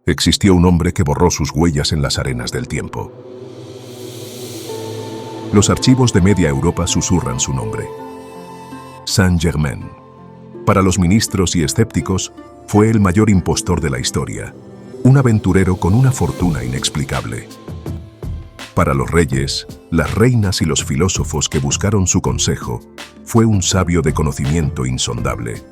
Existió un hombre que borró sus huellas en las arenas del tiempo. Los archivos de media Europa susurran su nombre. Saint-Germain. Para los ministros y escépticos, fue el mayor impostor de la historia, un aventurero con una fortuna inexplicable. Para los reyes, las reinas y los filósofos que buscaron su consejo, fue un sabio de conocimiento insondable.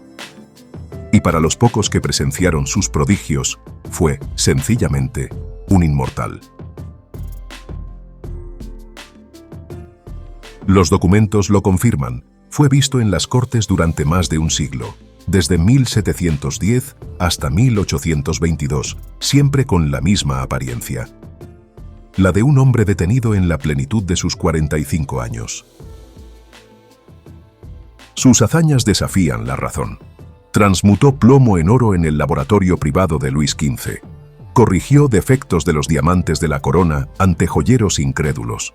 Y para los pocos que presenciaron sus prodigios, fue, sencillamente, un inmortal. Los documentos lo confirman. Fue visto en las cortes durante más de un siglo, desde 1710 hasta 1822, siempre con la misma apariencia. La de un hombre detenido en la plenitud de sus 45 años. Sus hazañas desafían la razón. Transmutó plomo en oro en el laboratorio privado de Luis XV. Corrigió defectos de los diamantes de la corona ante joyeros incrédulos.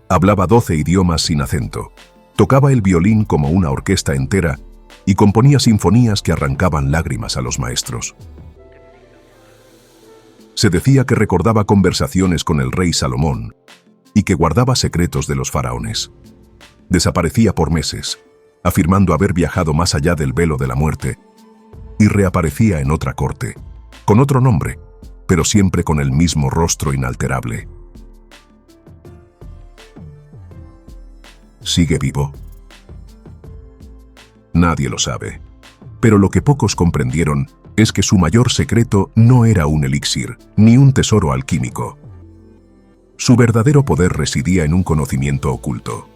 Hablaba 12 idiomas sin acento. Tocaba el violín como una orquesta entera y componía sinfonías que arrancaban lágrimas a los maestros. Se decía que recordaba conversaciones con el rey Salomón y que guardaba secretos de los faraones. Desaparecía por meses, afirmando haber viajado más allá del velo de la muerte, y reaparecía en otra corte, con otro nombre, pero siempre con el mismo rostro inalterable. ¿Sigue vivo? Nadie lo sabe, pero lo que pocos comprendieron es que su mayor secreto no era un elixir, ni un tesoro alquímico. Su verdadero poder residía en un conocimiento oculto.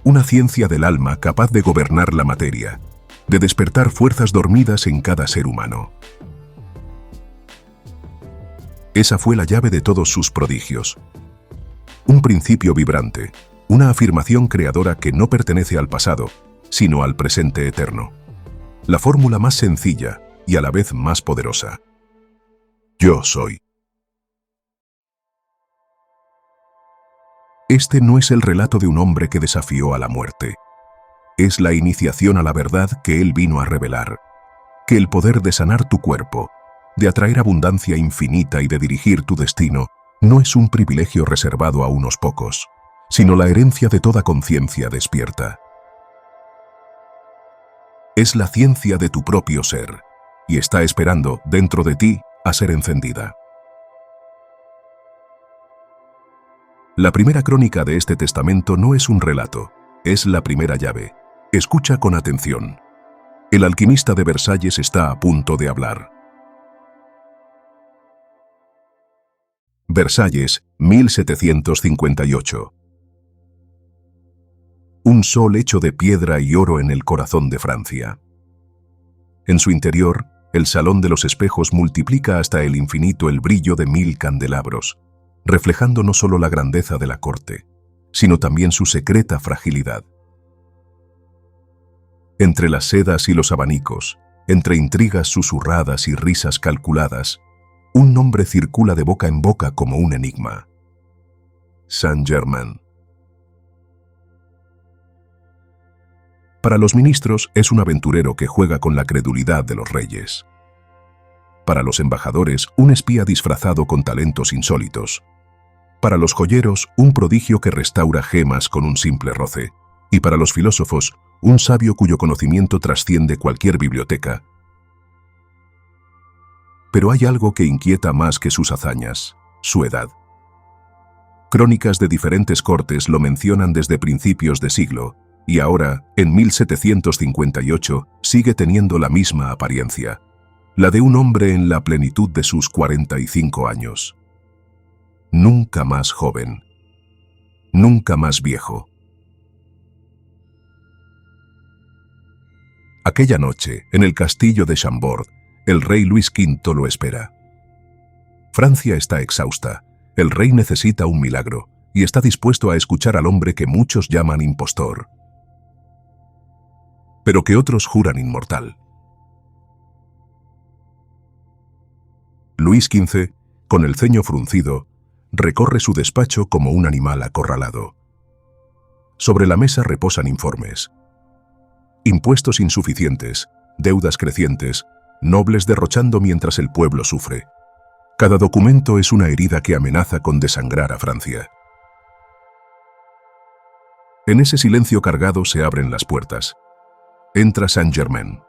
Una ciencia del alma capaz de gobernar la materia, de despertar fuerzas dormidas en cada ser humano. Esa fue la llave de todos sus prodigios. Un principio vibrante, una afirmación creadora que no pertenece al pasado, sino al presente eterno. La fórmula más sencilla y a la vez más poderosa. Yo soy. Este no es el relato de un hombre que desafió a la muerte. Es la iniciación a la verdad que él vino a revelar. Que el poder de sanar tu cuerpo, de atraer abundancia infinita y de dirigir tu destino, no es un privilegio reservado a unos pocos, sino la herencia de toda conciencia despierta. Es la ciencia de tu propio ser, y está esperando, dentro de ti, a ser encendida. La primera crónica de este testamento no es un relato, es la primera llave. Escucha con atención. El alquimista de Versalles está a punto de hablar. Versalles, 1758. Un sol hecho de piedra y oro en el corazón de Francia. En su interior, el Salón de los Espejos multiplica hasta el infinito el brillo de 1000 candelabros, reflejando no solo la grandeza de la corte, sino también su secreta fragilidad. Entre las sedas y los abanicos, entre intrigas susurradas y risas calculadas, un nombre circula de boca en boca como un enigma. Saint-Germain. Para los ministros es un aventurero que juega con la credulidad de los reyes. Para los embajadores, un espía disfrazado con talentos insólitos. Para los joyeros, un prodigio que restaura gemas con un simple roce. Y para los filósofos, un sabio cuyo conocimiento trasciende cualquier biblioteca. Pero hay algo que inquieta más que sus hazañas: su edad. Crónicas de diferentes cortes lo mencionan desde principios de siglo, y ahora, en 1758, sigue teniendo la misma apariencia, la de un hombre en la plenitud de sus 45 años. Nunca más joven, nunca más viejo. Aquella noche, en el castillo de Chambord, el rey Luis V lo espera. Francia está exhausta, el rey necesita un milagro, y está dispuesto a escuchar al hombre que muchos llaman impostor, pero que otros juran inmortal. Luis XV, con el ceño fruncido, recorre su despacho como un animal acorralado. Sobre la mesa reposan informes. Impuestos insuficientes, deudas crecientes, nobles derrochando mientras el pueblo sufre. Cada documento es una herida que amenaza con desangrar a Francia. En ese silencio cargado se abren las puertas. Entra Saint-Germain.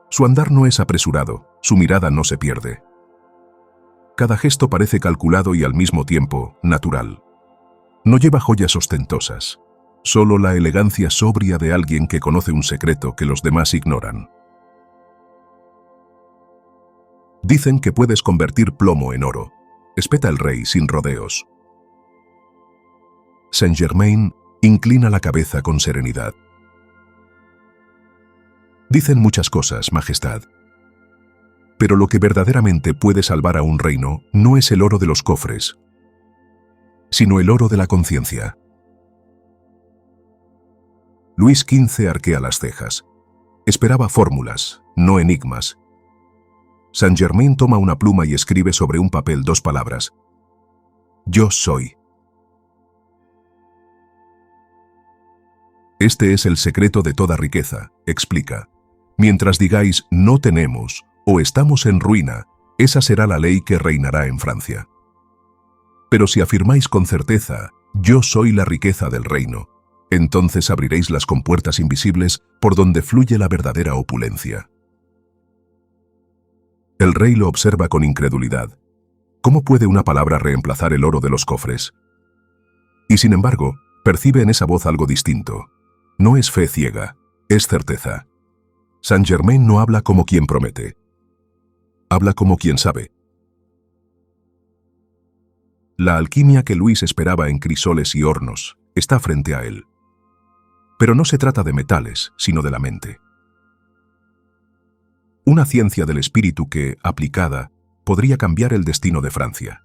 Su andar no es apresurado, su mirada no se pierde. Cada gesto parece calculado y al mismo tiempo natural. No lleva joyas ostentosas, solo la elegancia sobria de alguien que conoce un secreto que los demás ignoran. Dicen que puedes convertir plomo en oro, espeta el rey sin rodeos. Saint-Germain inclina la cabeza con serenidad. Dicen muchas cosas, Majestad. Pero lo que verdaderamente puede salvar a un reino no es el oro de los cofres, sino el oro de la conciencia. Luis XV arquea las cejas. Esperaba fórmulas, no enigmas. Saint-Germain toma una pluma y escribe sobre un papel 2 palabras. Yo soy. Este es el secreto de toda riqueza, explica. Mientras digáis no tenemos o estamos en ruina, esa será la ley que reinará en Francia. Pero si afirmáis con certeza, yo soy la riqueza del reino, entonces abriréis las compuertas invisibles por donde fluye la verdadera opulencia. El rey lo observa con incredulidad. ¿Cómo puede una palabra reemplazar el oro de los cofres? Y sin embargo, percibe en esa voz algo distinto. No es fe ciega, es certeza. Saint-Germain no habla como quien promete. Habla como quien sabe. La alquimia que Luis esperaba en crisoles y hornos está frente a él. Pero no se trata de metales, sino de la mente. Una ciencia del espíritu que, aplicada, podría cambiar el destino de Francia.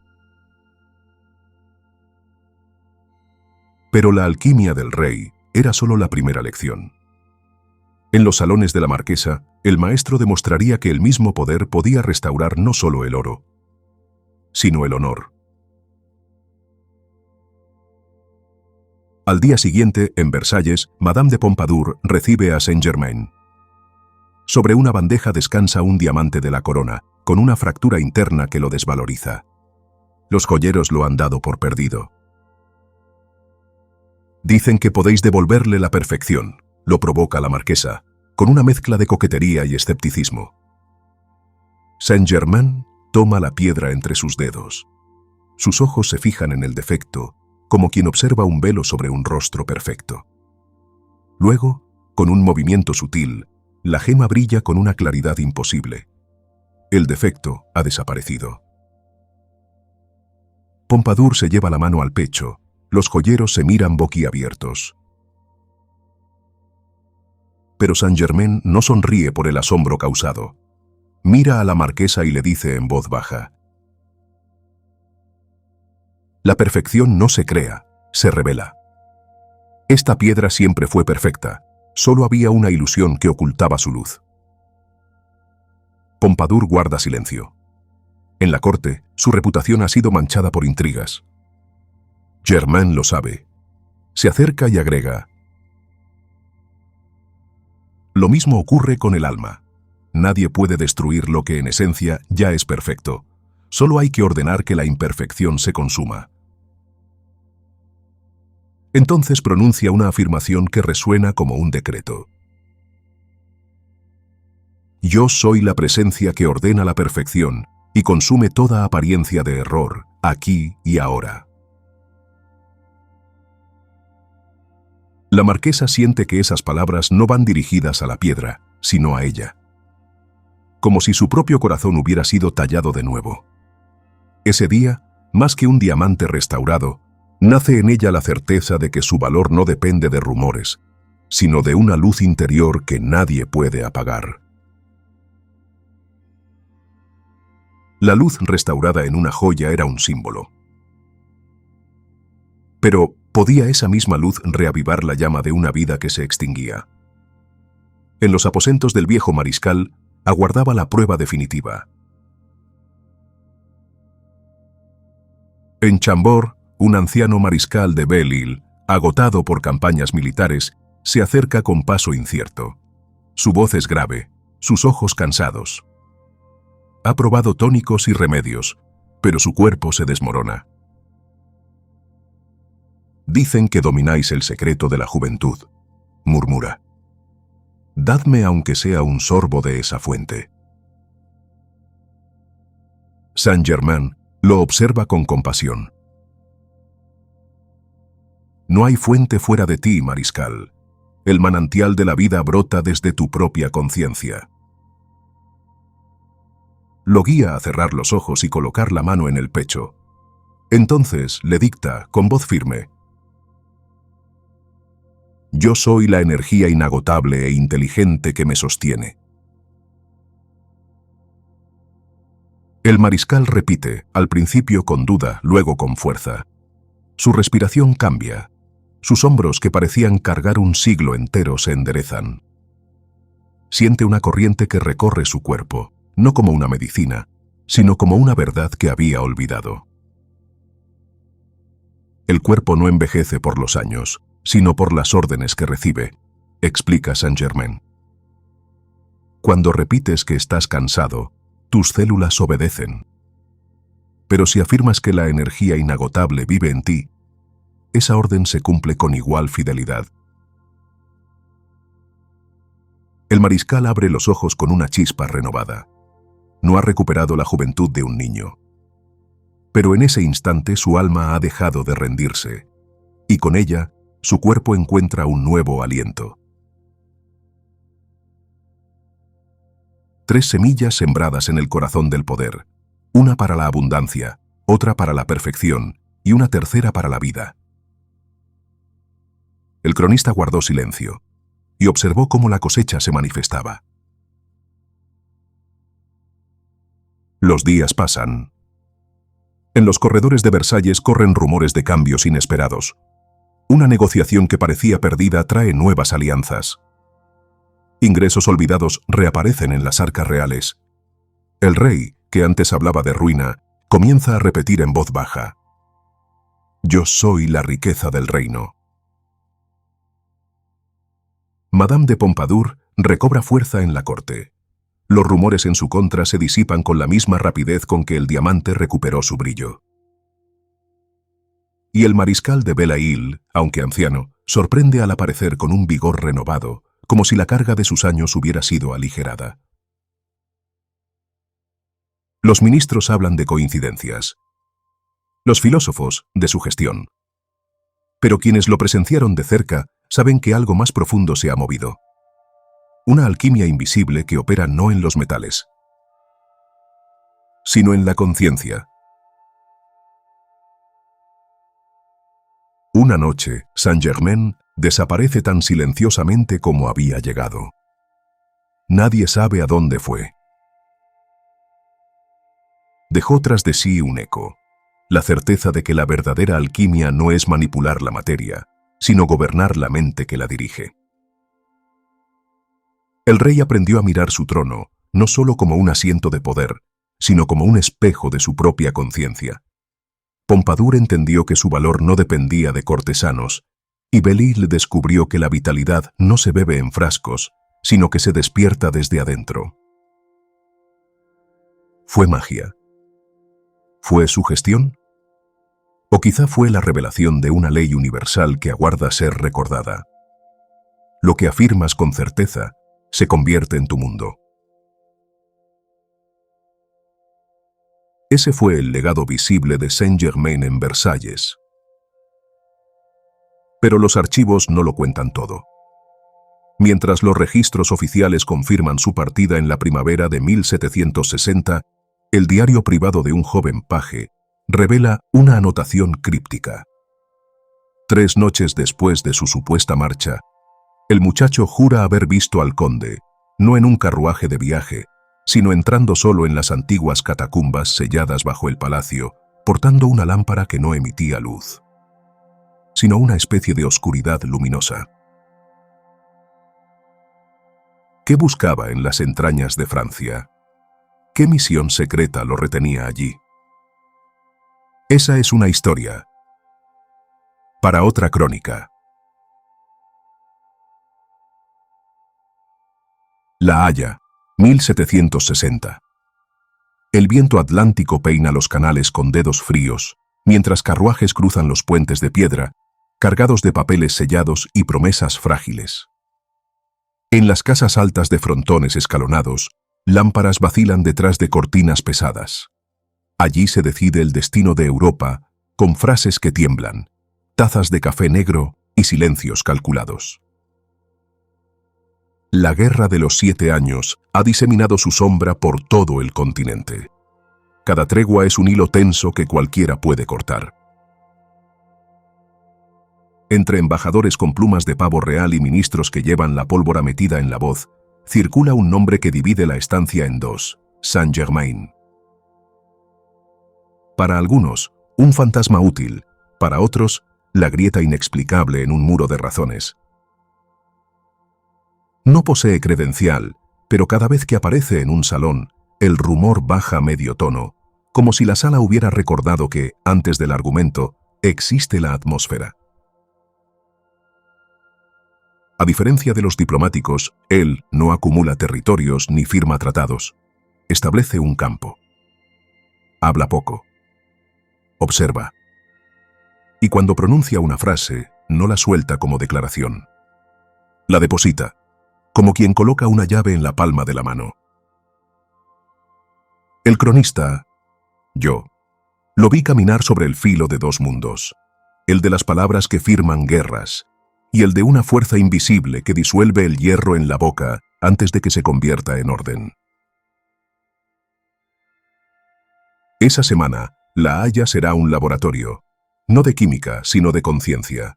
Pero la alquimia del rey era solo la primera lección. En los salones de la marquesa, el maestro demostraría que el mismo poder podía restaurar no solo el oro, sino el honor. Al día siguiente, en Versalles, Madame de Pompadour recibe a Saint-Germain. Sobre una bandeja descansa un diamante de la corona, con una fractura interna que lo desvaloriza. Los joyeros lo han dado por perdido. Dicen que podéis devolverle la perfección, lo provoca la marquesa, con una mezcla de coquetería y escepticismo. Saint-Germain toma la piedra entre sus dedos. Sus ojos se fijan en el defecto, como quien observa un velo sobre un rostro perfecto. Luego, con un movimiento sutil, la gema brilla con una claridad imposible. El defecto ha desaparecido. Pompadour se lleva la mano al pecho. Los joyeros se miran boquiabiertos. Pero Saint-Germain no sonríe por el asombro causado. Mira a la marquesa y le dice en voz baja: la perfección no se crea, se revela. Esta piedra siempre fue perfecta, solo había una ilusión que ocultaba su luz. Pompadour guarda silencio. En la corte, su reputación ha sido manchada por intrigas. Germain lo sabe. Se acerca y agrega: lo mismo ocurre con el alma. Nadie puede destruir lo que en esencia ya es perfecto. Solo hay que ordenar que la imperfección se consuma. Entonces pronuncia una afirmación que resuena como un decreto. Yo soy la presencia que ordena la perfección y consume toda apariencia de error, aquí y ahora. La marquesa siente que esas palabras no van dirigidas a la piedra, sino a ella. Como si su propio corazón hubiera sido tallado de nuevo. Ese día, más que un diamante restaurado, nace en ella la certeza de que su valor no depende de rumores, sino de una luz interior que nadie puede apagar. La luz restaurada en una joya era un símbolo. Pero, ¿podía esa misma luz reavivar la llama de una vida que se extinguía? En los aposentos del viejo mariscal aguardaba la prueba definitiva. En Chambord, un anciano mariscal de Belle-Île, agotado por campañas militares, se acerca con paso incierto. Su voz es grave, sus ojos cansados. Ha probado tónicos y remedios, pero su cuerpo se desmorona. Dicen que domináis el secreto de la juventud, murmura. Dadme aunque sea un sorbo de esa fuente. Saint-Germain lo observa con compasión. No hay fuente fuera de ti, mariscal. El manantial de la vida brota desde tu propia conciencia. Lo guía a cerrar los ojos y colocar la mano en el pecho. Entonces le dicta, con voz firme: Yo soy la energía inagotable e inteligente que me sostiene. El mariscal repite, al principio con duda, luego con fuerza. Su respiración cambia. Sus hombros, que parecían cargar un siglo entero, se enderezan. Siente una corriente que recorre su cuerpo, no como una medicina, sino como una verdad que había olvidado. El cuerpo no envejece por los años, sino por las órdenes que recibe, explica Saint-Germain. Cuando repites que estás cansado, tus células obedecen. Pero si afirmas que la energía inagotable vive en ti, esa orden se cumple con igual fidelidad. El mariscal abre los ojos con una chispa renovada. No ha recuperado la juventud de un niño. Pero en ese instante su alma ha dejado de rendirse, y con ella su cuerpo encuentra un nuevo aliento. 3 semillas sembradas en el corazón del poder, una para la abundancia, otra para la perfección y una tercera para la vida. El cronista guardó silencio y observó cómo la cosecha se manifestaba. Los días pasan. En los corredores de Versalles corren rumores de cambios inesperados. Una negociación que parecía perdida trae nuevas alianzas. Ingresos olvidados reaparecen en las arcas reales. El rey, que antes hablaba de ruina, comienza a repetir en voz baja: Yo soy la riqueza del reino. Madame de Pompadour recobra fuerza en la corte. Los rumores en su contra se disipan con la misma rapidez con que el diamante recuperó su brillo. Y el mariscal de Belle-Île, aunque anciano, sorprende al aparecer con un vigor renovado, como si la carga de sus años hubiera sido aligerada. Los ministros hablan de coincidencias. Los filósofos, de sugestión. Pero quienes lo presenciaron de cerca saben que algo más profundo se ha movido. Una alquimia invisible que opera no en los metales, sino en la conciencia. Una noche, Saint-Germain desaparece tan silenciosamente como había llegado. Nadie sabe a dónde fue. Dejó tras de sí un eco, la certeza de que la verdadera alquimia no es manipular la materia, sino gobernar la mente que la dirige. El rey aprendió a mirar su trono, no solo como un asiento de poder, sino como un espejo de su propia conciencia. Pompadour entendió que su valor no dependía de cortesanos, y Belle-Île descubrió que la vitalidad no se bebe en frascos, sino que se despierta desde adentro. ¿Fue magia? ¿Fue sugestión? ¿O quizá fue la revelación de una ley universal que aguarda ser recordada? Lo que afirmas con certeza se convierte en tu mundo. Ese fue el legado visible de Saint-Germain en Versalles. Pero los archivos no lo cuentan todo. Mientras los registros oficiales confirman su partida en la primavera de 1760, el diario privado de un joven paje revela una anotación críptica. 3 noches después de su supuesta marcha, el muchacho jura haber visto al conde, no en un carruaje de viaje, sino entrando solo en las antiguas catacumbas selladas bajo el palacio, portando una lámpara que no emitía luz, sino una especie de oscuridad luminosa. ¿Qué buscaba en las entrañas de Francia? ¿Qué misión secreta lo retenía allí? Esa es una historia para otra crónica. La Haya, 1760. El viento atlántico peina los canales con dedos fríos, mientras carruajes cruzan los puentes de piedra, cargados de papeles sellados y promesas frágiles. En las casas altas de frontones escalonados, lámparas vacilan detrás de cortinas pesadas. Allí se decide el destino de Europa, con frases que tiemblan, tazas de café negro y silencios calculados. La Guerra de los 7 años ha diseminado su sombra por todo el continente. Cada tregua es un hilo tenso que cualquiera puede cortar. Entre embajadores con plumas de pavo real y ministros que llevan la pólvora metida en la voz, circula un nombre que divide la estancia en dos: Saint-Germain. Para algunos, un fantasma útil; para otros, la grieta inexplicable en un muro de razones. No posee credencial, pero cada vez que aparece en un salón, el rumor baja a medio tono, como si la sala hubiera recordado que, antes del argumento, existe la atmósfera. A diferencia de los diplomáticos, él no acumula territorios ni firma tratados. Establece un campo. Habla poco. Observa. Y cuando pronuncia una frase, no la suelta como declaración. La deposita, como quien coloca una llave en la palma de la mano. El cronista, yo, lo vi caminar sobre el filo de dos mundos, el de las palabras que firman guerras, y el de una fuerza invisible que disuelve el hierro en la boca antes de que se convierta en orden. Esa semana, La Haya será un laboratorio, no de química, sino de conciencia.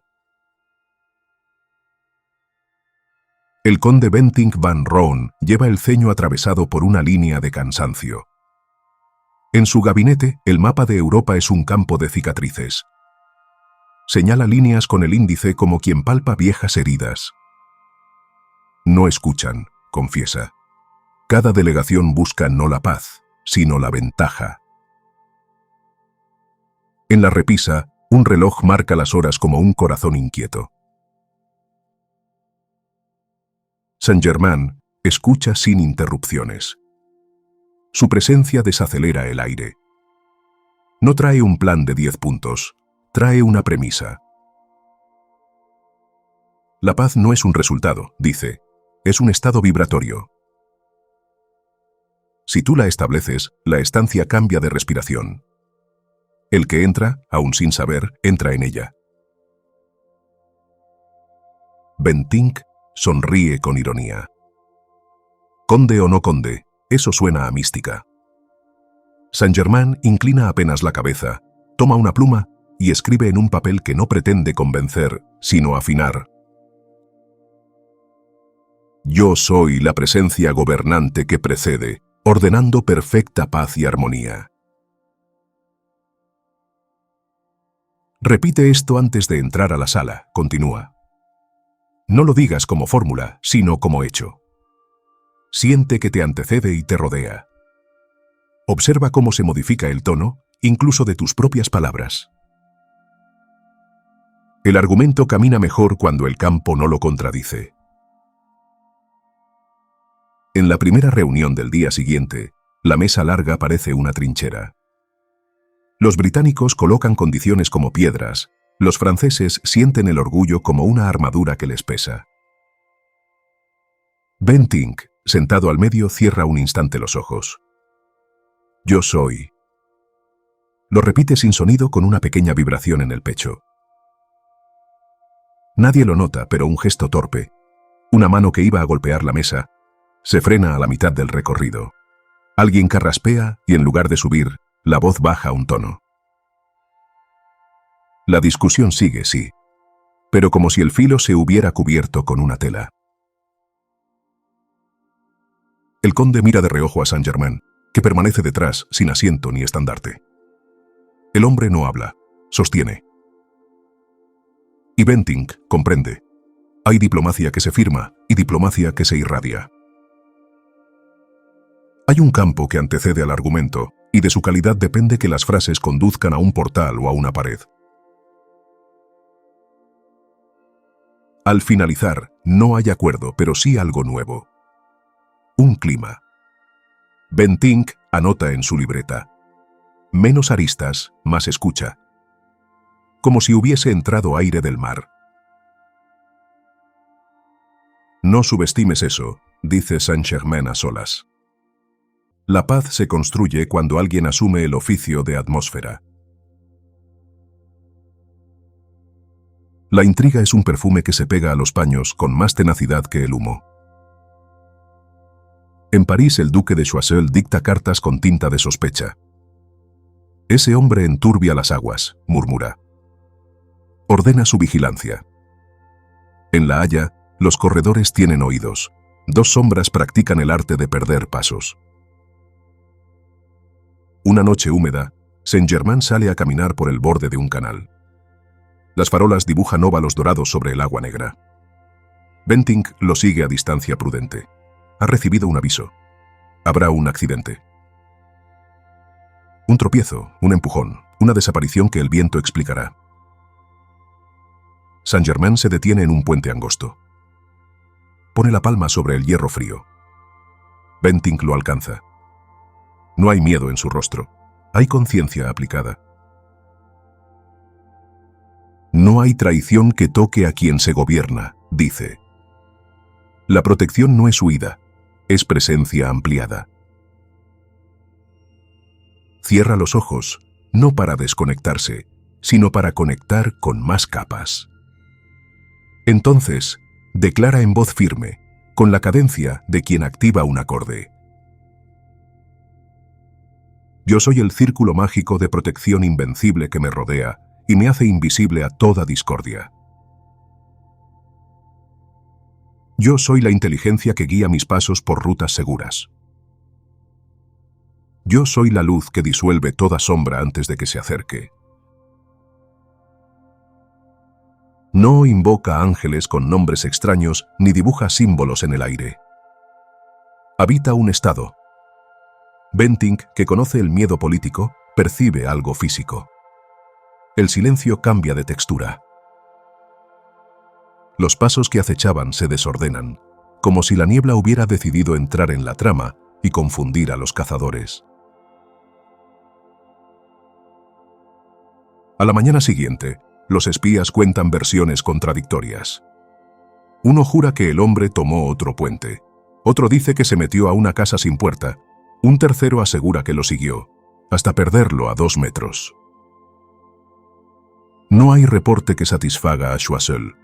El conde Bentinck van Roon lleva el ceño atravesado por una línea de cansancio. En su gabinete, el mapa de Europa es un campo de cicatrices. Señala líneas con el índice como quien palpa viejas heridas. No escuchan, confiesa. Cada delegación busca no la paz, sino la ventaja. En la repisa, un reloj marca las horas como un corazón inquieto. Saint-Germain escucha sin interrupciones. Su presencia desacelera el aire. No trae un plan de 10 puntos, trae una premisa. La paz no es un resultado, dice, es un estado vibratorio. Si tú la estableces, la estancia cambia de respiración. El que entra, aún sin saber, entra en ella. Bentinck sonríe con ironía. Conde o no conde, eso suena a mística. Saint-Germain inclina apenas la cabeza, toma una pluma y escribe en un papel que no pretende convencer, sino afinar. Yo soy la presencia gobernante que precede, ordenando perfecta paz y armonía. Repite esto antes de entrar a la sala, continúa. No lo digas como fórmula, sino como hecho. Siente que te antecede y te rodea. Observa cómo se modifica el tono, incluso de tus propias palabras. El argumento camina mejor cuando el campo no lo contradice. En la primera reunión del día siguiente, la mesa larga parece una trinchera. Los británicos colocan condiciones como piedras, los franceses sienten el orgullo como una armadura que les pesa. Bentinck, sentado al medio, cierra un instante los ojos. Yo soy. Lo repite sin sonido con una pequeña vibración en el pecho. Nadie lo nota, pero un gesto torpe, una mano que iba a golpear la mesa, se frena a la mitad del recorrido. Alguien carraspea y en lugar de subir, la voz baja un tono. La discusión sigue, sí, pero como si el filo se hubiera cubierto con una tela. El conde mira de reojo a Saint-Germain, que permanece detrás, sin asiento ni estandarte. El hombre no habla, sostiene. Y Bentinck comprende. Hay diplomacia que se firma y diplomacia que se irradia. Hay un campo que antecede al argumento, y de su calidad depende que las frases conduzcan a un portal o a una pared. Al finalizar, no hay acuerdo, pero sí algo nuevo. Un clima. Bentinck Anota en su libreta. Menos aristas, más escucha. Como si hubiese entrado aire del mar. No subestimes eso, dice Saint-Germain a solas. La paz se construye cuando alguien asume el oficio de atmósfera. La intriga es un perfume que se pega a los paños con más tenacidad que el humo. En París el duque de Choiseul dicta cartas con tinta de sospecha. Ese hombre enturbia las aguas, murmura. Ordena su vigilancia. En La Haya, los corredores tienen oídos. Dos sombras practican el arte de perder pasos. Una noche húmeda, Saint-Germain sale a caminar por el borde de un canal. Las farolas dibujan óvalos dorados sobre el agua negra. Bentinck lo sigue a distancia prudente. Ha recibido un aviso. Habrá un accidente. Un tropiezo, un empujón, una desaparición que el viento explicará. Saint-Germain se detiene en un puente angosto. Pone la palma sobre el hierro frío. Bentinck lo alcanza. No hay miedo en su rostro. Hay conciencia aplicada. No hay traición que toque a quien se gobierna, dice. La protección no es huida, es presencia ampliada. Cierra los ojos, no para desconectarse, sino para conectar con más capas. Entonces, declara en voz firme, con la cadencia de quien activa un acorde. Yo soy el círculo mágico de protección invencible que me rodea y me hace invisible a toda discordia. Yo soy la inteligencia que guía mis pasos por rutas seguras. Yo soy la luz que disuelve toda sombra antes de que se acerque. No invoca ángeles con nombres extraños ni dibuja símbolos en el aire. Habita un estado. Bentinck, que conoce el miedo político, percibe algo físico. El silencio cambia de textura. Los pasos que acechaban se desordenan, como si la niebla hubiera decidido entrar en la trama y confundir a los cazadores. A la mañana siguiente, los espías cuentan versiones contradictorias. Uno jura que el hombre tomó otro puente. Otro dice que se metió a una casa sin puerta. Un tercero asegura que lo siguió, hasta perderlo a 2 metros. No hay reporte que satisfaga a Choiseul.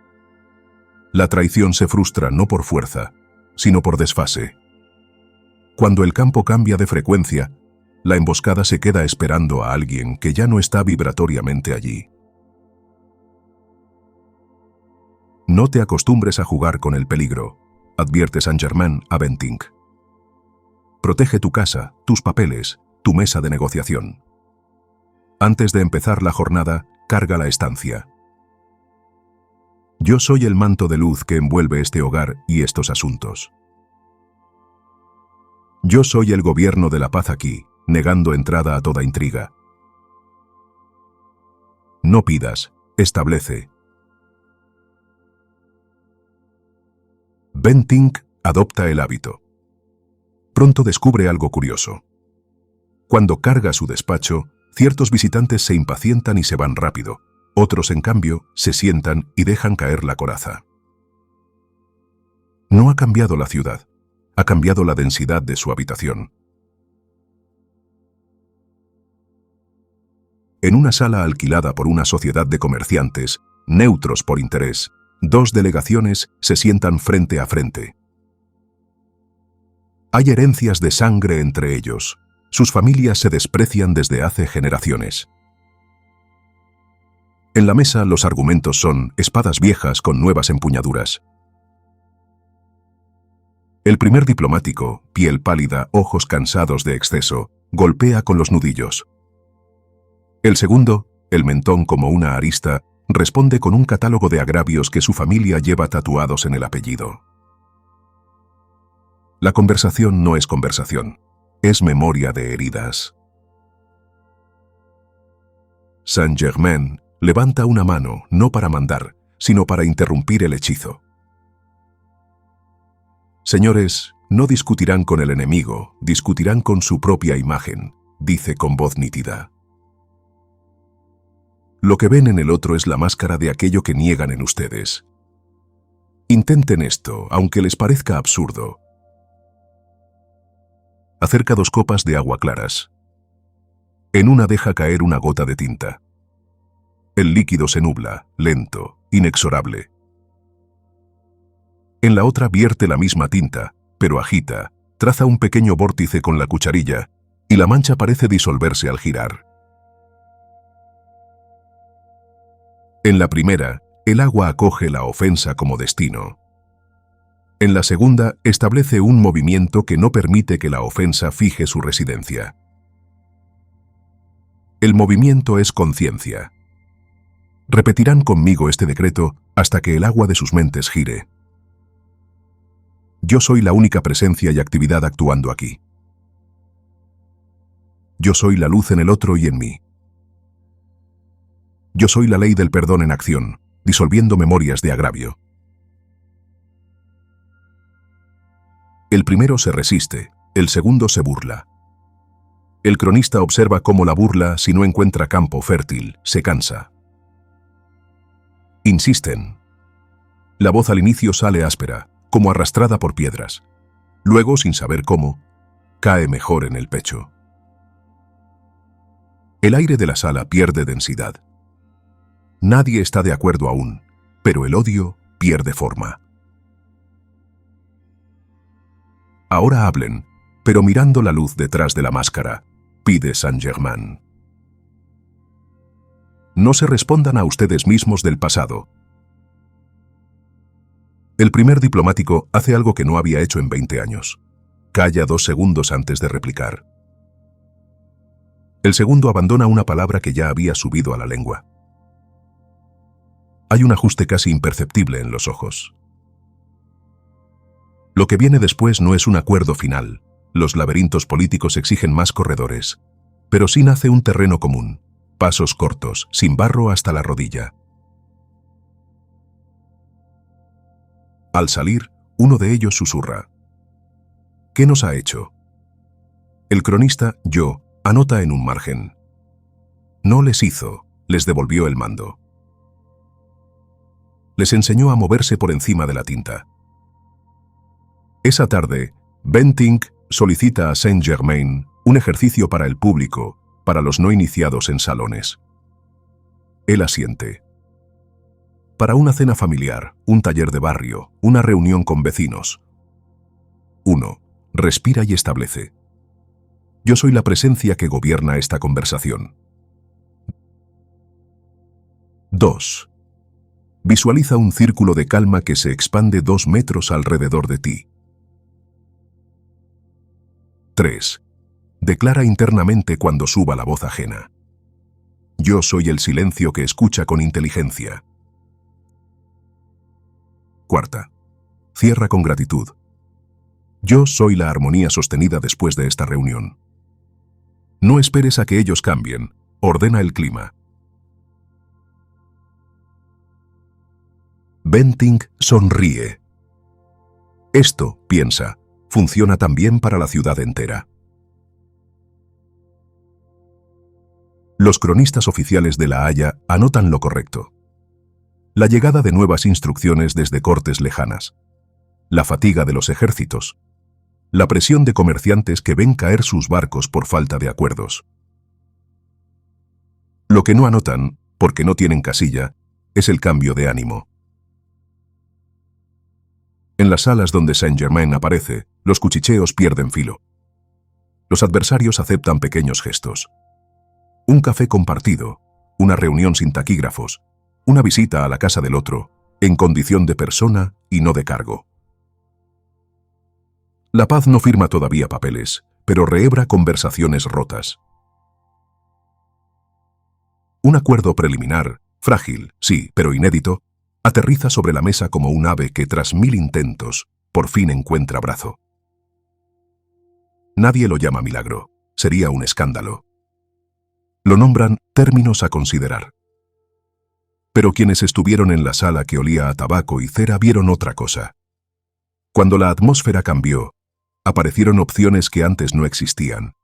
La traición se frustra no por fuerza, sino por desfase. Cuando el campo cambia de frecuencia, la emboscada se queda esperando a alguien que ya no está vibratoriamente allí. No te acostumbres a jugar con el peligro, advierte Saint-Germain a Bentinck. Protege tu casa, tus papeles, tu mesa de negociación. Antes de empezar la jornada, carga la estancia. Yo soy el manto de luz que envuelve este hogar y estos asuntos. Yo soy el gobierno de la paz aquí, negando entrada a toda intriga. No pidas, establece. Bentinck adopta el hábito. Pronto descubre algo curioso. Cuando carga su despacho, ciertos visitantes se impacientan y se van rápido. Otros, en cambio, se sientan y dejan caer la coraza. No ha cambiado la ciudad, ha cambiado la densidad de su habitación. En una sala alquilada por una sociedad de comerciantes, neutros por interés, 2 delegaciones se sientan frente a frente. Hay herencias de sangre entre ellos. Sus familias se desprecian desde hace generaciones. En la mesa los argumentos son espadas viejas con nuevas empuñaduras. El primer diplomático, piel pálida, ojos cansados de exceso, golpea con los nudillos. El segundo, el mentón como una arista, responde con un catálogo de agravios que su familia lleva tatuados en el apellido. La conversación no es conversación, es memoria de heridas. Saint-Germain levanta una mano no para mandar, sino para interrumpir el hechizo. Señores, No discutirán con el enemigo, discutirán con su propia imagen, dice con voz nítida. Lo que ven en el otro es la máscara de aquello que niegan en ustedes. Intenten esto, aunque les parezca absurdo. Acerca 2 copas de agua claras. En una deja caer una gota de tinta. El líquido se nubla, lento, inexorable. En la otra vierte la misma tinta, pero agita, traza un pequeño vórtice con la cucharilla, y la mancha parece disolverse al girar. En la primera, el agua acoge la ofensa como destino. En la segunda, establece un movimiento que no permite que la ofensa fije su residencia. El movimiento es conciencia. Repetirán conmigo este decreto hasta que el agua de sus mentes gire. Yo soy la única presencia y actividad actuando aquí. Yo soy la luz en el otro y en mí. Yo soy la ley del perdón en acción, disolviendo memorias de agravio. El primero se resiste, el segundo se burla. El cronista observa cómo la burla, si no encuentra campo fértil, se cansa. Insisten. La voz al inicio sale áspera, como arrastrada por piedras. Luego, sin saber cómo, cae mejor en el pecho. El aire de la sala pierde densidad. Nadie está de acuerdo aún, pero el odio pierde forma. Ahora hablen, pero mirando la luz detrás de la máscara, pide Saint-Germain. No se respondan a ustedes mismos del pasado. El primer diplomático hace algo que no había hecho en 20 años. Calla 2 segundos antes de replicar. El segundo abandona una palabra que ya había subido a la lengua. Hay un ajuste casi imperceptible en los ojos. Lo que viene después no es un acuerdo final. Los laberintos políticos exigen más corredores. Pero sí nace un terreno común. Pasos cortos, sin barro hasta la rodilla. Al salir, uno de ellos susurra. ¿Qué nos ha hecho? El cronista, yo, anota en un margen. No les hizo, les devolvió el mando. Les enseñó a moverse por encima de la tinta. Esa tarde, Bentinck solicita a Saint-Germain un ejercicio para el público, para los no iniciados en salones. Él asiente. Para una cena familiar, un taller de barrio, una reunión con vecinos. 1. Respira y establece. Yo soy la presencia que gobierna esta conversación. 2. Visualiza un círculo de calma que se expande 2 metros alrededor de ti. 3. Declara internamente cuando suba la voz ajena. Yo soy el silencio que escucha con inteligencia. 4. Cierra con gratitud. Yo soy la armonía sostenida después de esta reunión. No esperes a que ellos cambien, ordena el clima. Bentinck sonríe. Esto, piensa, funciona también para la ciudad entera. Los cronistas oficiales de La Haya anotan lo correcto. La llegada de nuevas instrucciones desde cortes lejanas. La fatiga de los ejércitos. La presión de comerciantes que ven caer sus barcos por falta de acuerdos. Lo que no anotan, porque no tienen casilla, es el cambio de ánimo. En las salas donde Saint-Germain aparece, los cuchicheos pierden filo. Los adversarios aceptan pequeños gestos. Un café compartido, una reunión sin taquígrafos, una visita a la casa del otro, en condición de persona y no de cargo. La paz no firma todavía papeles, pero rehebra conversaciones rotas. Un acuerdo preliminar, frágil, sí, pero inédito, aterriza sobre la mesa como un ave que tras 1000 intentos, por fin encuentra brazo. Nadie lo llama milagro, sería un escándalo. Lo nombran términos a considerar. Pero quienes estuvieron en la sala que olía a tabaco y cera vieron otra cosa. Cuando la atmósfera cambió, Aparecieron opciones que antes no existían.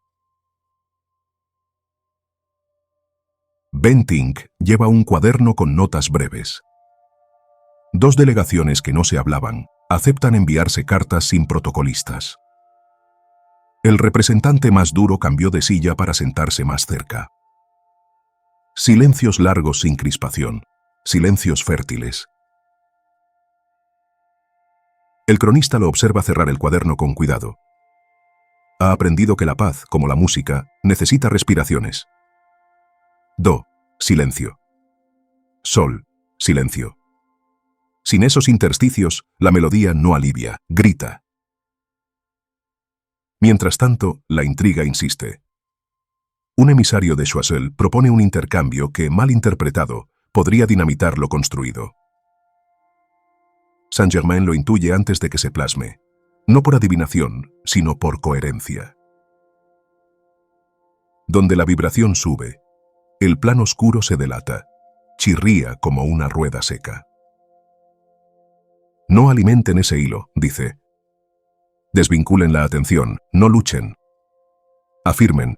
Bentinck lleva un cuaderno con notas breves. Dos delegaciones que no se hablaban aceptan enviarse cartas sin protocolistas. El representante más duro cambió de silla para sentarse más cerca. Silencios largos sin crispación, silencios fértiles. El cronista lo observa cerrar el cuaderno con cuidado. Ha aprendido que la paz, como la música, necesita respiraciones. Do, silencio. Sol, silencio. Sin esos intersticios, la melodía no alivia, grita. Mientras tanto, la intriga insiste. Un emisario de Choiseul propone un intercambio que, mal interpretado, podría dinamitar lo construido. Saint-Germain lo intuye antes de que se plasme, no por adivinación, sino por coherencia. Donde la vibración sube, el plan oscuro se delata, chirría como una rueda seca. No alimenten ese hilo, dice. Desvinculen la atención, no luchen. Afirmen.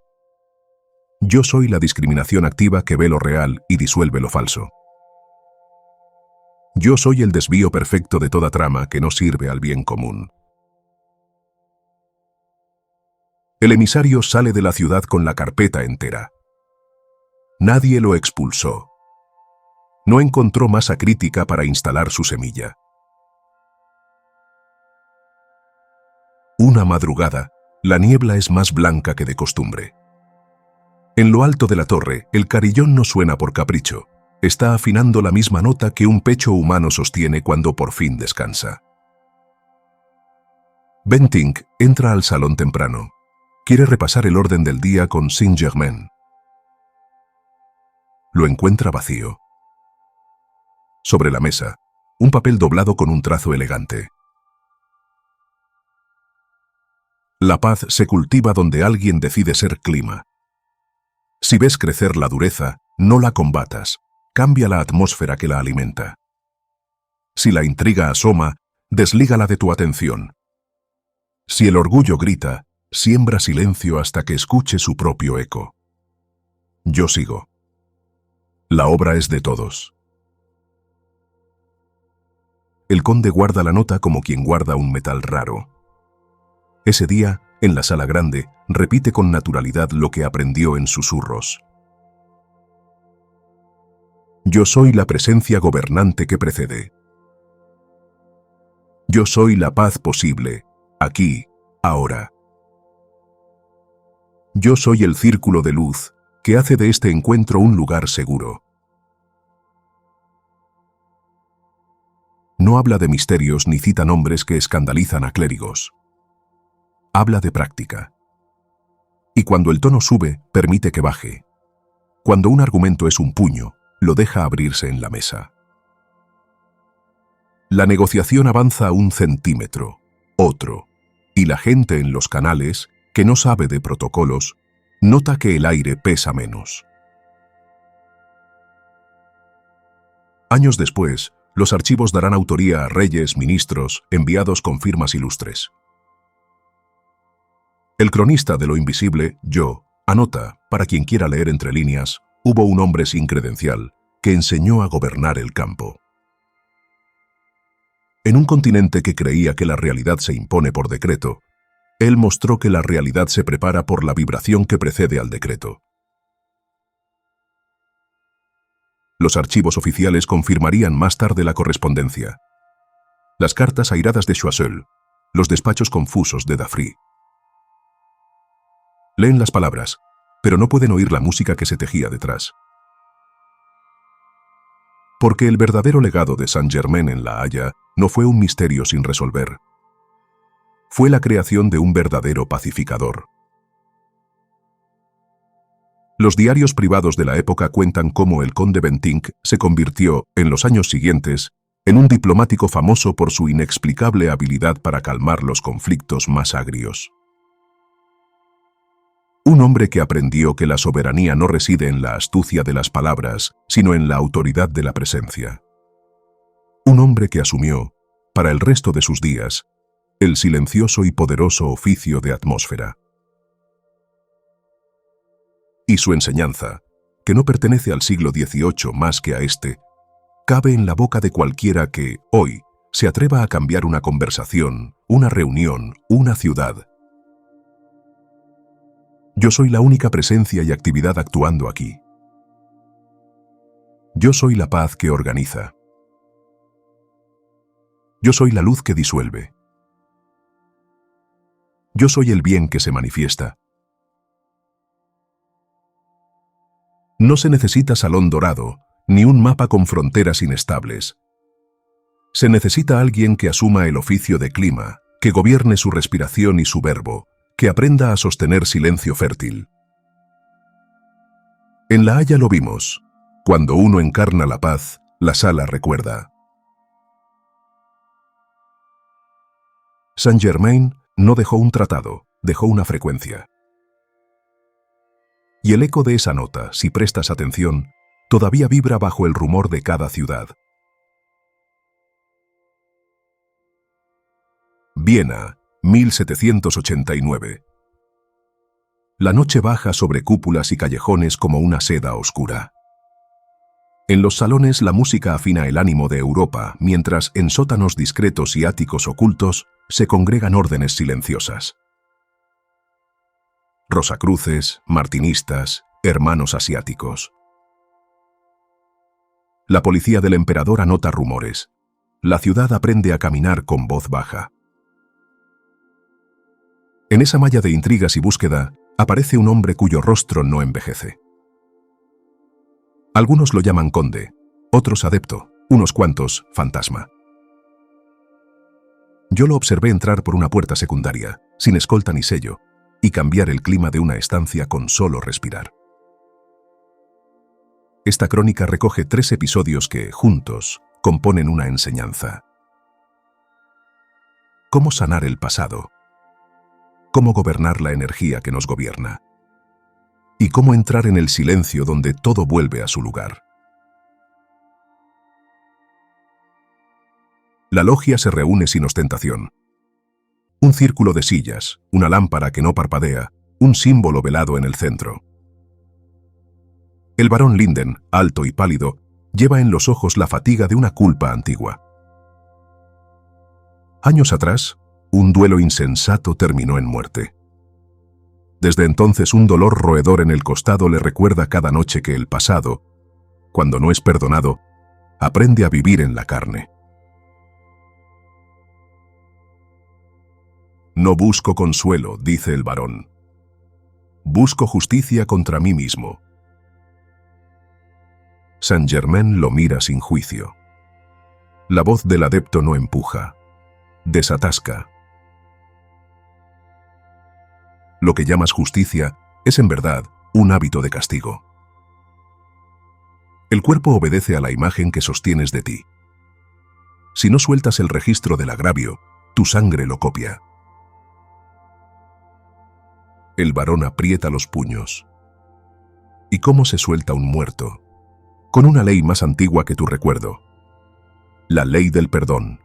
Yo soy la discriminación activa que ve lo real y disuelve lo falso. Yo soy el desvío perfecto de toda trama que no sirve al bien común. El emisario sale de la ciudad con la carpeta entera. Nadie lo expulsó. No encontró masa crítica para instalar su semilla. Una madrugada, la niebla es más blanca que de costumbre. En lo alto de la torre, el carillón no suena por capricho. Está afinando la misma nota que un pecho humano sostiene cuando por fin descansa. Bentinck entra al salón temprano. Quiere repasar el orden del día con Saint-Germain. Lo encuentra vacío. Sobre la mesa, un papel doblado con un trazo elegante. La paz se cultiva donde alguien decide ser clima. Si ves crecer la dureza, no la combatas. Cambia la atmósfera que la alimenta. Si la intriga asoma, deslígala de tu atención. Si el orgullo grita, siembra silencio hasta que escuche su propio eco. Yo sigo. La obra es de todos. El conde guarda la nota como quien guarda un metal raro. Ese día, en la sala grande, repite con naturalidad lo que aprendió en susurros. Yo soy la presencia gobernante que precede. Yo soy la paz posible, aquí, ahora. Yo soy el círculo de luz que hace de este encuentro un lugar seguro. No habla de misterios ni cita nombres que escandalizan a clérigos. Habla de práctica. Y cuando el tono sube, permite que baje. Cuando un argumento es un puño, lo deja abrirse en la mesa. La negociación avanza 1 centímetro, otro, y la gente en los canales, que no sabe de protocolos, nota que el aire pesa menos. Años después, los archivos darán autoría a reyes, ministros, enviados con firmas ilustres. El cronista de lo invisible, Yo, anota, para quien quiera leer entre líneas, hubo un hombre sin credencial que enseñó a gobernar el campo. En un continente que creía que la realidad se impone por decreto, él mostró que la realidad se prepara por la vibración que precede al decreto. Los archivos oficiales confirmarían más tarde la correspondencia. Las cartas airadas de Choiseul, los despachos confusos de Daffry. Leen las palabras, pero no pueden oír la música que se tejía detrás. Porque el verdadero legado de Saint-Germain en La Haya no fue un misterio sin resolver. Fue la creación de un verdadero pacificador. Los diarios privados de la época cuentan cómo el conde Bentinck se convirtió, en los años siguientes, en un diplomático famoso por su inexplicable habilidad para calmar los conflictos más agrios. Un hombre que aprendió que la soberanía no reside en la astucia de las palabras, sino en la autoridad de la presencia. Un hombre que asumió, para el resto de sus días, el silencioso y poderoso oficio de atmósfera. Y su enseñanza, que no pertenece al siglo XVIII más que a este, cabe en la boca de cualquiera que, hoy, se atreva a cambiar una conversación, una reunión, una ciudad. Yo soy la única presencia y actividad actuando aquí. Yo soy la paz que organiza. Yo soy la luz que disuelve. Yo soy el bien que se manifiesta. No se necesita salón dorado, ni un mapa con fronteras inestables. Se necesita alguien que asuma el oficio de clima, que gobierne su respiración y su verbo, que aprenda a sostener silencio fértil. En La Haya lo vimos. Cuando uno encarna la paz, la sala recuerda. Saint-Germain no dejó un tratado, dejó una frecuencia. Y el eco de esa nota, si prestas atención, todavía vibra bajo el rumor de cada ciudad. Viena, 1789. La noche baja sobre cúpulas y callejones como una seda oscura. En los salones la música afina el ánimo de Europa, mientras en sótanos discretos y áticos ocultos se congregan órdenes silenciosas. Rosacruces, martinistas, hermanos asiáticos. La policía del emperador anota rumores. La ciudad aprende a caminar con voz baja. En esa malla de intrigas y búsqueda aparece un hombre cuyo rostro no envejece. Algunos lo llaman conde, otros adepto, unos cuantos fantasma. Yo lo observé entrar por una puerta secundaria, sin escolta ni sello, y cambiar el clima de una estancia con solo respirar. Esta crónica recoge 3 episodios que, juntos, componen una enseñanza. ¿Cómo sanar el pasado? ¿Cómo gobernar la energía que nos gobierna? ¿Y cómo entrar en el silencio donde todo vuelve a su lugar? La logia se reúne sin ostentación. Un círculo de sillas, una lámpara que no parpadea, un símbolo velado en el centro. El barón Linden, alto y pálido, lleva en los ojos la fatiga de una culpa antigua. Años atrás, un duelo insensato terminó en muerte. Desde entonces un dolor roedor en el costado le recuerda cada noche que el pasado, cuando no es perdonado, aprende a vivir en la carne. No busco consuelo, dice el barón. Busco justicia contra mí mismo. Saint-Germain lo mira sin juicio. La voz del adepto no empuja, desatasca. Lo que llamas justicia es en verdad un hábito de castigo. El cuerpo obedece a la imagen que sostienes de ti. Si no sueltas el registro del agravio, tu sangre lo copia. El varón aprieta los puños. ¿Y cómo se suelta un muerto? Con una ley más antigua que tu recuerdo. La ley del perdón.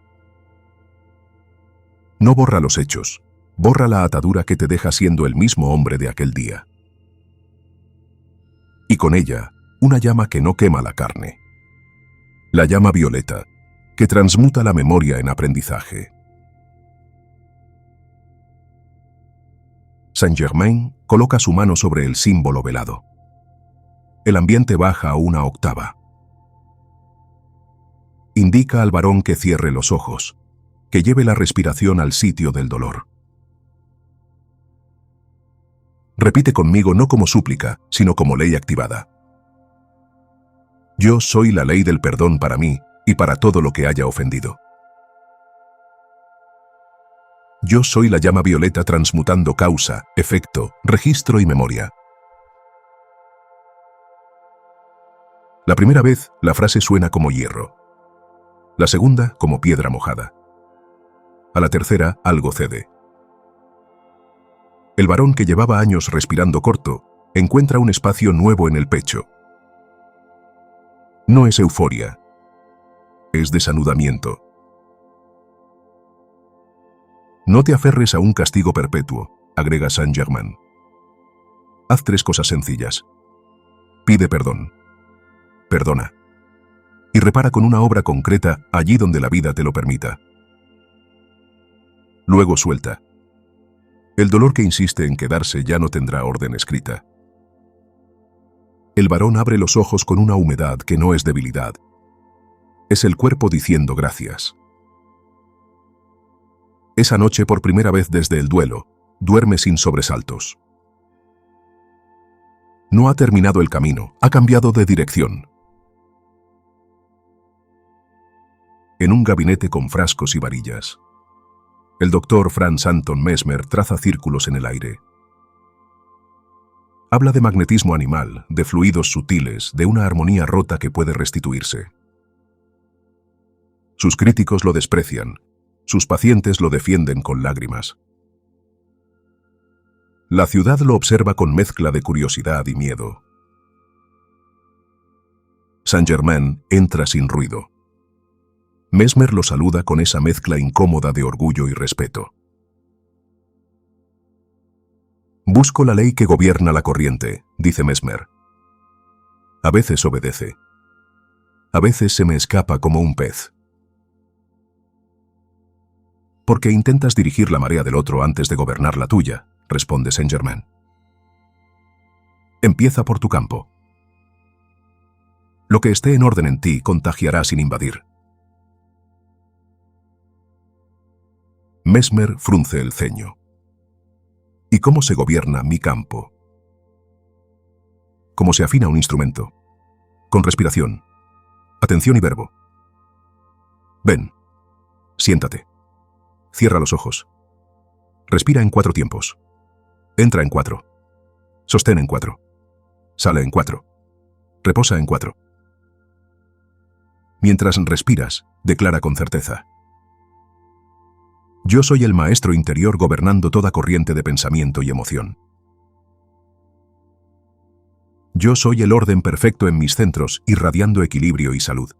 No borra los hechos, borra la atadura que te deja siendo el mismo hombre de aquel día. Y con ella, una llama que no quema la carne. La llama violeta, que transmuta la memoria en aprendizaje. Saint-Germain coloca su mano sobre el símbolo velado. El ambiente baja a una octava. Indica al varón que cierre los ojos, que lleve la respiración al sitio del dolor. Repite conmigo no como súplica, sino como ley activada. Yo soy la ley del perdón para mí y para todo lo que haya ofendido. Yo soy la llama violeta transmutando causa, efecto, registro y memoria. La primera vez, la frase suena como hierro. La segunda, como piedra mojada. A la tercera, algo cede. El varón que llevaba años respirando corto, encuentra un espacio nuevo en el pecho. No es euforia. Es desanudamiento. No te aferres a un castigo perpetuo, agrega Saint-Germain. Haz 3 cosas sencillas. Pide perdón. Perdona. Y repara con una obra concreta allí donde la vida te lo permita. Luego suelta. El dolor que insiste en quedarse ya no tendrá orden escrita. El varón abre los ojos con una humedad que no es debilidad. Es el cuerpo diciendo gracias. Esa noche, por primera vez desde el duelo, duerme sin sobresaltos. No ha terminado el camino, ha cambiado de dirección. En un gabinete con frascos y varillas, el doctor Franz Anton Mesmer traza círculos en el aire. Habla de magnetismo animal, de fluidos sutiles, de una armonía rota que puede restituirse. Sus críticos lo desprecian, sus pacientes lo defienden con lágrimas. La ciudad lo observa con mezcla de curiosidad y miedo. Saint-Germain entra sin ruido. Mesmer lo saluda con esa mezcla incómoda de orgullo y respeto. Busco la ley que gobierna la corriente, dice Mesmer. A veces obedece. A veces se me escapa como un pez. Porque intentas dirigir la marea del otro antes de gobernar la tuya, responde Saint-Germain. Empieza por tu campo. Lo que esté en orden en ti contagiará sin invadir. Mesmer frunce el ceño. ¿Y cómo se gobierna mi campo? Como se afina un instrumento. Con respiración, atención y verbo. Ven, siéntate. Cierra los ojos. Respira en 4 tiempos. Entra en 4. Sostén en 4. Sale en 4. Reposa en 4. Mientras respiras, declara con certeza. Yo soy el maestro interior gobernando toda corriente de pensamiento y emoción. Yo soy el orden perfecto en mis centros, irradiando equilibrio y salud.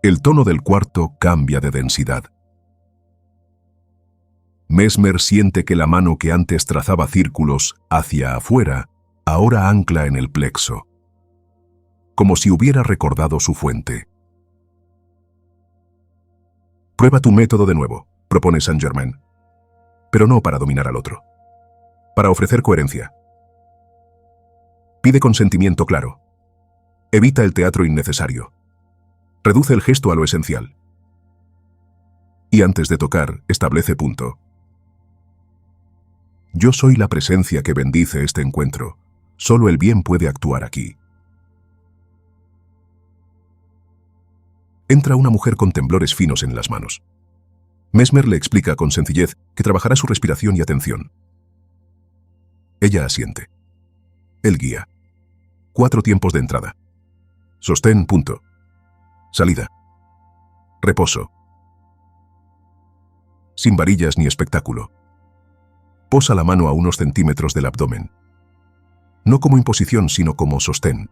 El tono del cuarto cambia de densidad. Mesmer siente que la mano que antes trazaba círculos hacia afuera, ahora ancla en el plexo, como si hubiera recordado su fuente. Prueba tu método de nuevo, propone Saint-Germain, pero no para dominar al otro, para ofrecer coherencia. Pide consentimiento claro. Evita el teatro innecesario. Reduce el gesto a lo esencial. Y antes de tocar, establece punto. Yo soy la presencia que bendice este encuentro. Solo el bien puede actuar aquí. Entra una mujer con temblores finos en las manos. Mesmer le explica con sencillez que trabajará su respiración y atención. Ella asiente. Él guía. 4 tiempos de entrada. Sostén, punto. Salida. Reposo. Sin varillas ni espectáculo. Posa la mano a unos centímetros del abdomen. No como imposición, sino como sostén.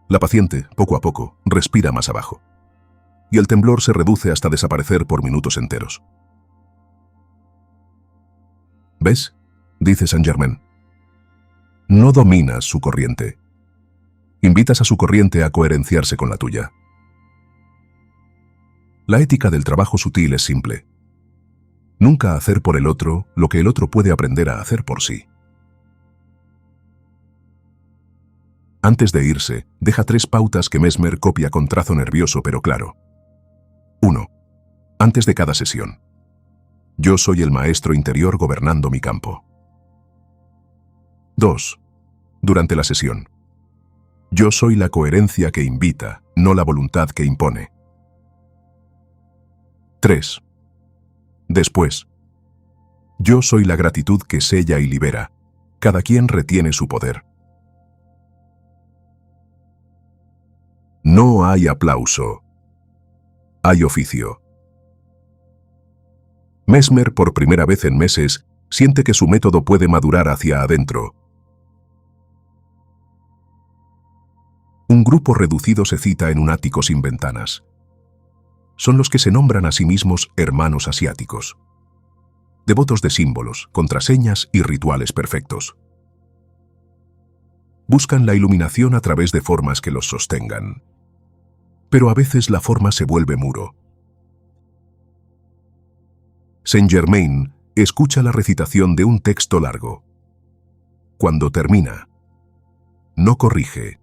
La paciente, poco a poco, respira más abajo. Y el temblor se reduce hasta desaparecer por minutos enteros. ¿Ves?, dice Saint-Germain. No dominas su corriente. Invitas a su corriente a coherenciarse con la tuya. La ética del trabajo sutil es simple. Nunca hacer por el otro lo que el otro puede aprender a hacer por sí. Antes de irse, deja 3 pautas que Mesmer copia con trazo nervioso pero claro. 1. Antes de cada sesión. Yo soy el maestro interior gobernando mi campo. 2. Durante la sesión. Yo soy la coherencia que invita, no la voluntad que impone. 3. Después. Yo soy la gratitud que sella y libera. Cada quien retiene su poder. No hay aplauso. Hay oficio. Mesmer, por primera vez en meses, siente que su método puede madurar hacia adentro. Un grupo reducido se cita en un ático sin ventanas. son los que se nombran a sí mismos hermanos asiáticos. Devotos de símbolos, contraseñas y rituales perfectos. Buscan la iluminación a través de formas que los sostengan. Pero a veces la forma se vuelve muro. Saint-Germain escucha la recitación de un texto largo. Cuando termina, no corrige,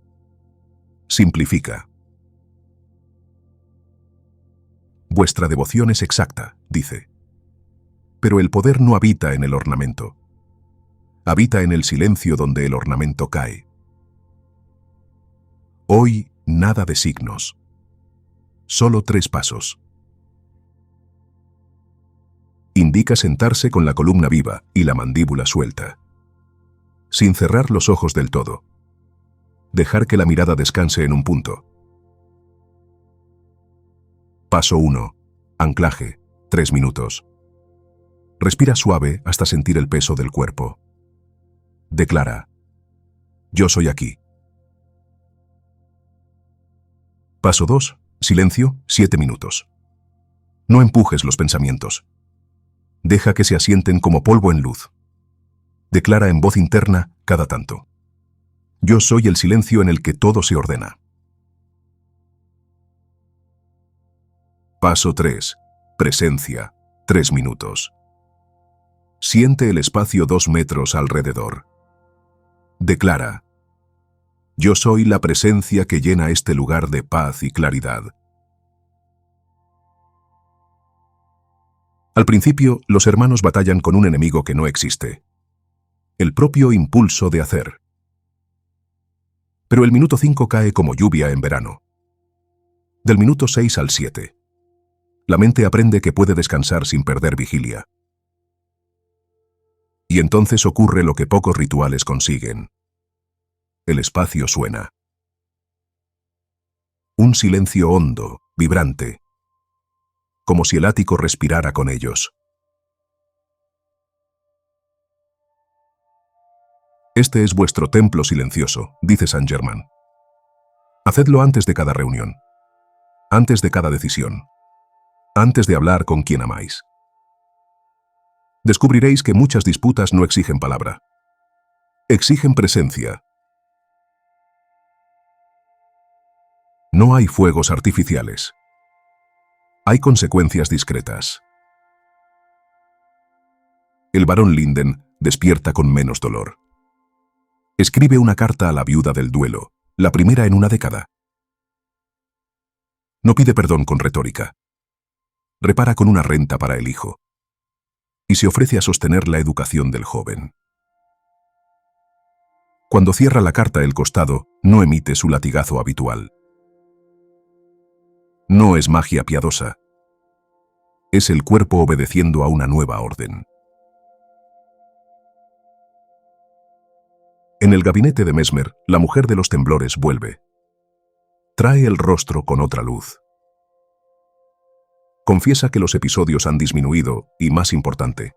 simplifica. Vuestra devoción es exacta, dice. Pero el poder no habita en el ornamento. Habita en el silencio donde el ornamento cae. Hoy nada de signos. Solo 3 pasos. Indica sentarse con la columna viva y la mandíbula suelta. Sin cerrar los ojos del todo. Dejar que la mirada descanse en un punto. Paso 1. Anclaje. 3 minutos. Respira suave hasta sentir el peso del cuerpo. Declara: yo soy aquí. Paso 2. Silencio, 7 minutos. No empujes los pensamientos. Deja que se asienten como polvo en luz. Declara en voz interna cada tanto: yo soy el silencio en el que todo se ordena. Paso 3. Presencia, 3 minutos. Siente el espacio 2 metros alrededor. Declara: yo soy la presencia que llena este lugar de paz y claridad. Al principio, los hermanos batallan con un enemigo que no existe: el propio impulso de hacer. Pero el minuto 5 cae como lluvia en verano. Del minuto 6 al 7. La mente aprende que puede descansar sin perder vigilia. Y entonces ocurre lo que pocos rituales consiguen. El espacio suena. Un silencio hondo, vibrante, como si el ático respirara con ellos. Este es vuestro templo silencioso, dice Saint-Germain. Hacedlo antes de cada reunión, antes de cada decisión, antes de hablar con quien amáis. Descubriréis que muchas disputas no exigen palabra. Exigen presencia. No hay fuegos artificiales. Hay consecuencias discretas. El barón Linden despierta con menos dolor. Escribe una carta a la viuda del duelo, la primera en una década. No pide perdón con retórica. Repara con una renta para el hijo. Y se ofrece a sostener la educación del joven. Cuando cierra la carta el costado, no emite su latigazo habitual. No es magia piadosa. Es el cuerpo obedeciendo a una nueva orden. En el gabinete de Mesmer, la mujer de los temblores vuelve. Trae el rostro con otra luz. Confiesa que los episodios han disminuido y, más importante,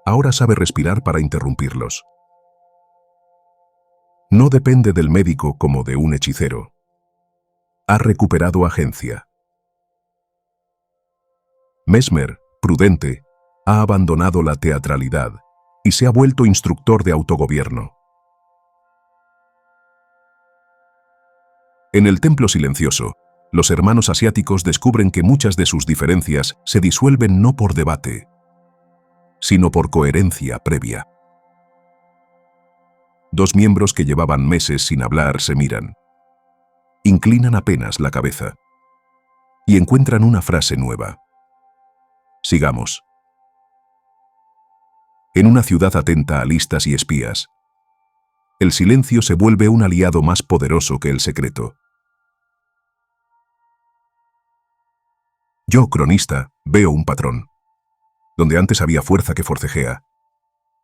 ahora sabe respirar para interrumpirlos. No depende del médico como de un hechicero. Ha recuperado agencia. Mesmer, prudente, ha abandonado la teatralidad y se ha vuelto instructor de autogobierno. En el templo silencioso, los hermanos asiáticos descubren que muchas de sus diferencias se disuelven no por debate, sino por coherencia previa. 2 miembros que llevaban meses sin hablar se miran. Inclinan apenas la cabeza y encuentran una frase nueva. Sigamos. En una ciudad atenta a listas y espías, el silencio se vuelve un aliado más poderoso que el secreto. Yo, cronista, veo un patrón. Donde antes había fuerza que forcejea,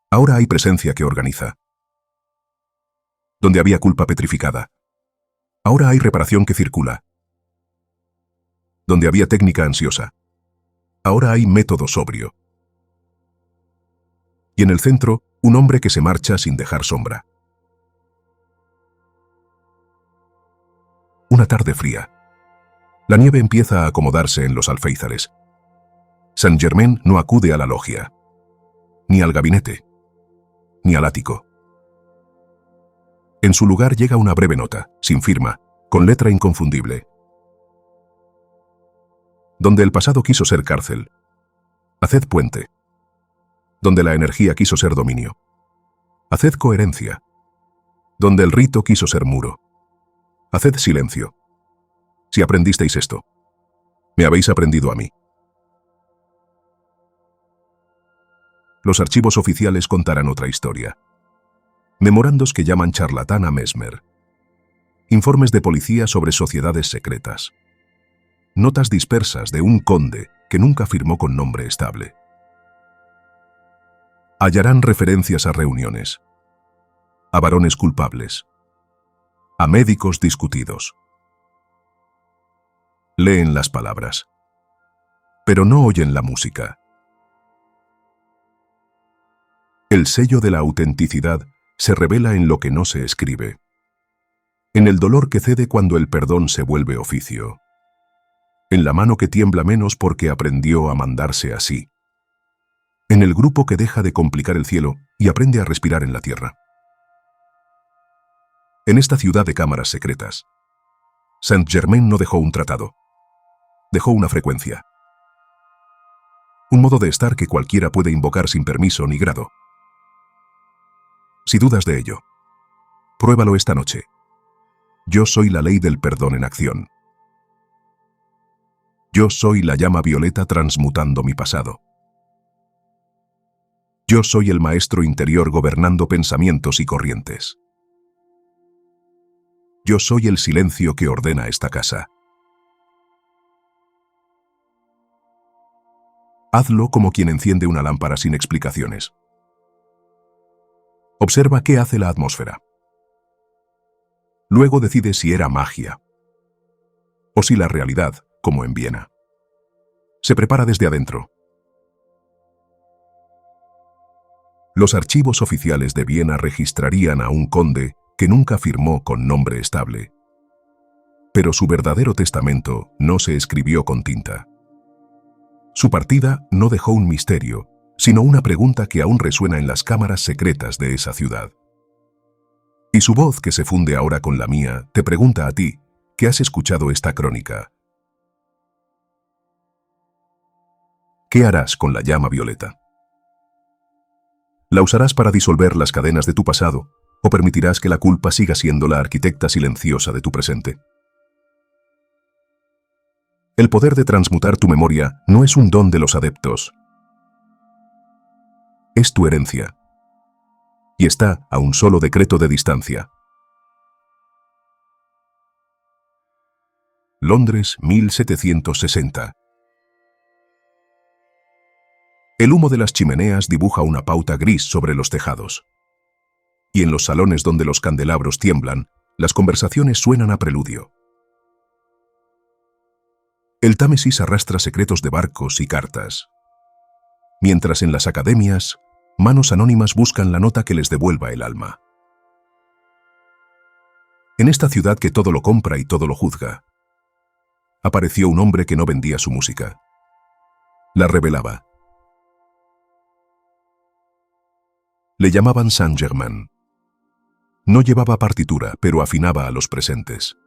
ahora hay presencia que organiza. Donde había culpa petrificada, ahora hay reparación que circula. Donde había técnica ansiosa, ahora hay método sobrio. Y en el centro, un hombre que se marcha sin dejar sombra. Una tarde fría. La nieve empieza a acomodarse en los alféizares. Saint-Germain no acude a la logia, ni al gabinete, ni al ático. En su lugar llega una breve nota, sin firma, con letra inconfundible. Donde el pasado quiso ser cárcel, haced puente. Donde la energía quiso ser dominio, haced coherencia. Donde el rito quiso ser muro, haced silencio. Si aprendisteis esto, me habéis aprendido a mí. Los archivos oficiales contarán otra historia. Memorandos que llaman charlatán a Mesmer. Informes de policía sobre sociedades secretas. Notas dispersas de un conde que nunca firmó con nombre estable. Hallarán referencias a reuniones, a varones culpables, a médicos discutidos. Leen las palabras, pero no oyen la música. El sello de la autenticidad se revela en lo que no se escribe, en el dolor que cede cuando el perdón se vuelve oficio, en la mano que tiembla menos porque aprendió a mandarse así, en el grupo que deja de complicar el cielo y aprende a respirar en la tierra. En esta ciudad de cámaras secretas, Saint-Germain no dejó un tratado, dejó una frecuencia, un modo de estar que cualquiera puede invocar sin permiso ni grado. Si dudas de ello, pruébalo esta noche. Yo soy la ley del perdón en acción. Yo soy la llama violeta transmutando mi pasado. Yo soy el maestro interior gobernando pensamientos y corrientes. Yo soy el silencio que ordena esta casa. Hazlo como quien enciende una lámpara sin explicaciones. Observa qué hace la atmósfera. Luego decide si era magia o si la realidad, como en Viena. Se prepara desde adentro. Los archivos oficiales de Viena registrarían a un conde que nunca firmó con nombre estable. Pero su verdadero testamento no se escribió con tinta. Su partida no dejó un misterio, sino una pregunta que aún resuena en las cámaras secretas de esa ciudad. Y su voz, que se funde ahora con la mía, te pregunta a ti, que has escuchado esta crónica. ¿Qué harás con la llama violeta? ¿La usarás para disolver las cadenas de tu pasado o permitirás que la culpa siga siendo la arquitecta silenciosa de tu presente? El poder de transmutar tu memoria no es un don de los adeptos. Es tu herencia. Y está a un solo decreto de distancia. Londres, 1760. El humo de las chimeneas dibuja una pauta gris sobre los tejados. Y en los salones donde los candelabros tiemblan, las conversaciones suenan a preludio. El Támesis arrastra secretos de barcos y cartas. Mientras en las academias, manos anónimas buscan la nota que les devuelva el alma. En esta ciudad que todo lo compra y todo lo juzga, apareció un hombre que no vendía su música. La revelaba. Le llamaban Saint-Germain. No llevaba partitura, pero afinaba a los presentes.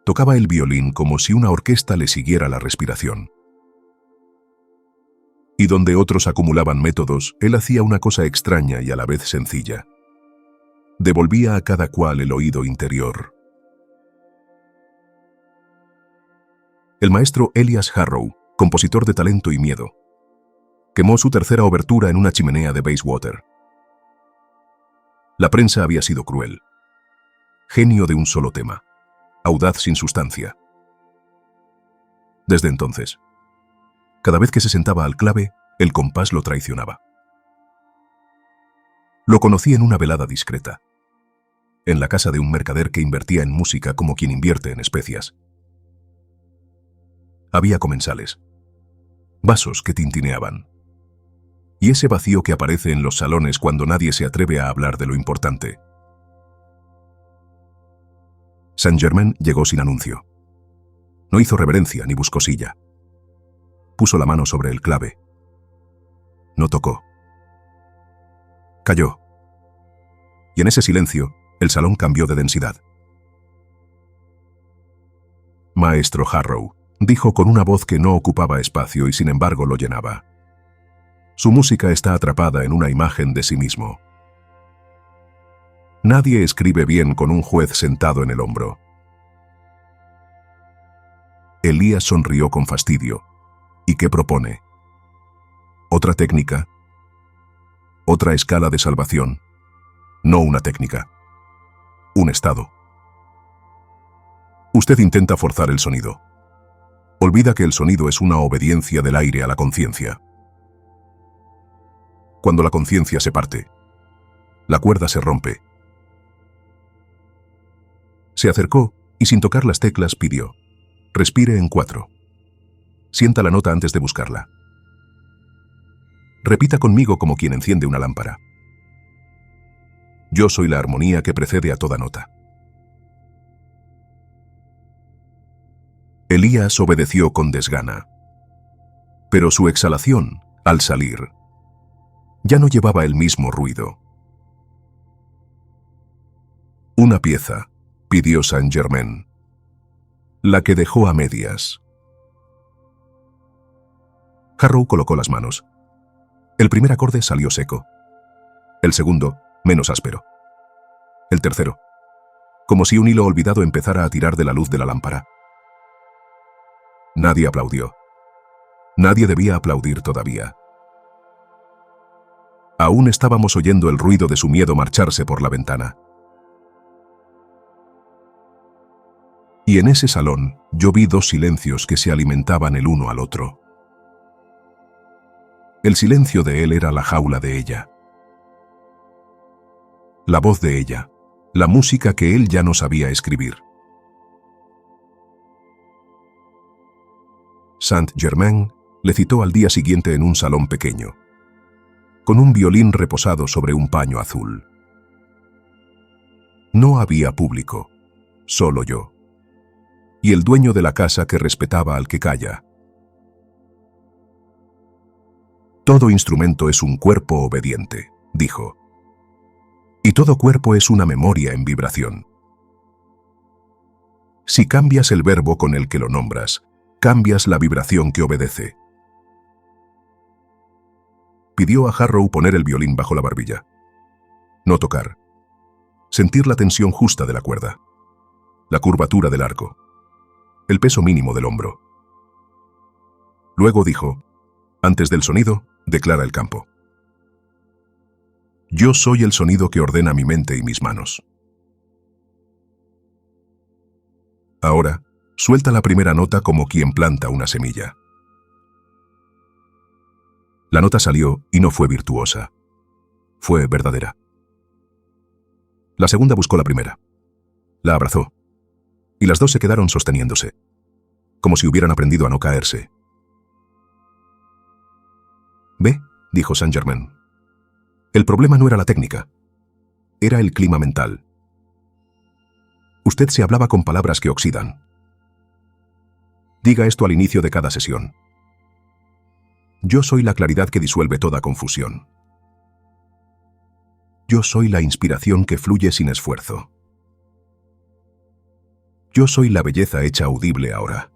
Tocaba el violín como si una orquesta le siguiera la respiración. Y donde otros acumulaban métodos, él hacía una cosa extraña y a la vez sencilla. Devolvía a cada cual el oído interior. El maestro Elias Harrow, compositor de talento y miedo, quemó su tercera obertura en una chimenea de Bayswater. La prensa había sido cruel. Genio de un solo tema, audaz sin sustancia. Desde entonces, cada vez que se sentaba al clave, el compás lo traicionaba. Lo conocí en una velada discreta, en la casa de un mercader que invertía en música como quien invierte en especias. Había comensales, vasos que tintineaban, y ese vacío que aparece en los salones cuando nadie se atreve a hablar de lo importante. Saint-Germain llegó sin anuncio. No hizo reverencia ni buscó silla. Puso la mano sobre el clave. No tocó. Calló. Y en ese silencio, el salón cambió de densidad. Maestro Harrow, dijo con una voz que no ocupaba espacio y sin embargo lo llenaba. Su música está atrapada en una imagen de sí mismo. Nadie escribe bien con un juez sentado en el hombro. Elías sonrió con fastidio. ¿Y qué propone? ¿Otra técnica? ¿Otra escala de salvación? No una técnica. Un estado. Usted intenta forzar el sonido. Olvida que el sonido es una obediencia del aire a la conciencia. Cuando la conciencia se parte, la cuerda se rompe. Se acercó y sin tocar las teclas pidió: respire en 4. Sienta la nota antes de buscarla. Repita conmigo como quien enciende una lámpara. Yo soy la armonía que precede a toda nota. Elías obedeció con desgana. Pero su exhalación, al salir, ya no llevaba el mismo ruido. Una pieza, pidió Saint-Germain. La que dejó a medias. Harrow colocó las manos. El primer acorde salió seco. El segundo, menos áspero. El tercero, como si un hilo olvidado empezara a tirar de la luz de la lámpara. Nadie aplaudió. Nadie debía aplaudir todavía. Aún estábamos oyendo el ruido de su miedo marcharse por la ventana. Y en ese salón yo vi dos silencios que se alimentaban el uno al otro. El silencio de él era la jaula de ella. La voz de ella, la música que él ya no sabía escribir. Saint-Germain le citó al día siguiente en un salón pequeño, con un violín reposado sobre un paño azul. No había público, solo yo, y el dueño de la casa que respetaba al que calla. Todo instrumento es un cuerpo obediente, dijo. Y todo cuerpo es una memoria en vibración. Si cambias el verbo con el que lo nombras, cambias la vibración que obedece. Pidió a Harrow poner el violín bajo la barbilla. No tocar. Sentir la tensión justa de la cuerda. La curvatura del arco. El peso mínimo del hombro. Luego dijo: antes del sonido, declara el campo. Yo soy el sonido que ordena mi mente y mis manos. Ahora, suelta la primera nota como quien planta una semilla. La nota salió y no fue virtuosa. Fue verdadera. La segunda buscó la primera. La abrazó. Y las dos se quedaron sosteniéndose, como si hubieran aprendido a no caerse. «Ve», dijo Saint-Germain. El problema no era la técnica. Era el clima mental. Usted se hablaba con palabras que oxidan. Diga esto al inicio de cada sesión. Yo soy la claridad que disuelve toda confusión. Yo soy la inspiración que fluye sin esfuerzo. Yo soy la belleza hecha audible ahora.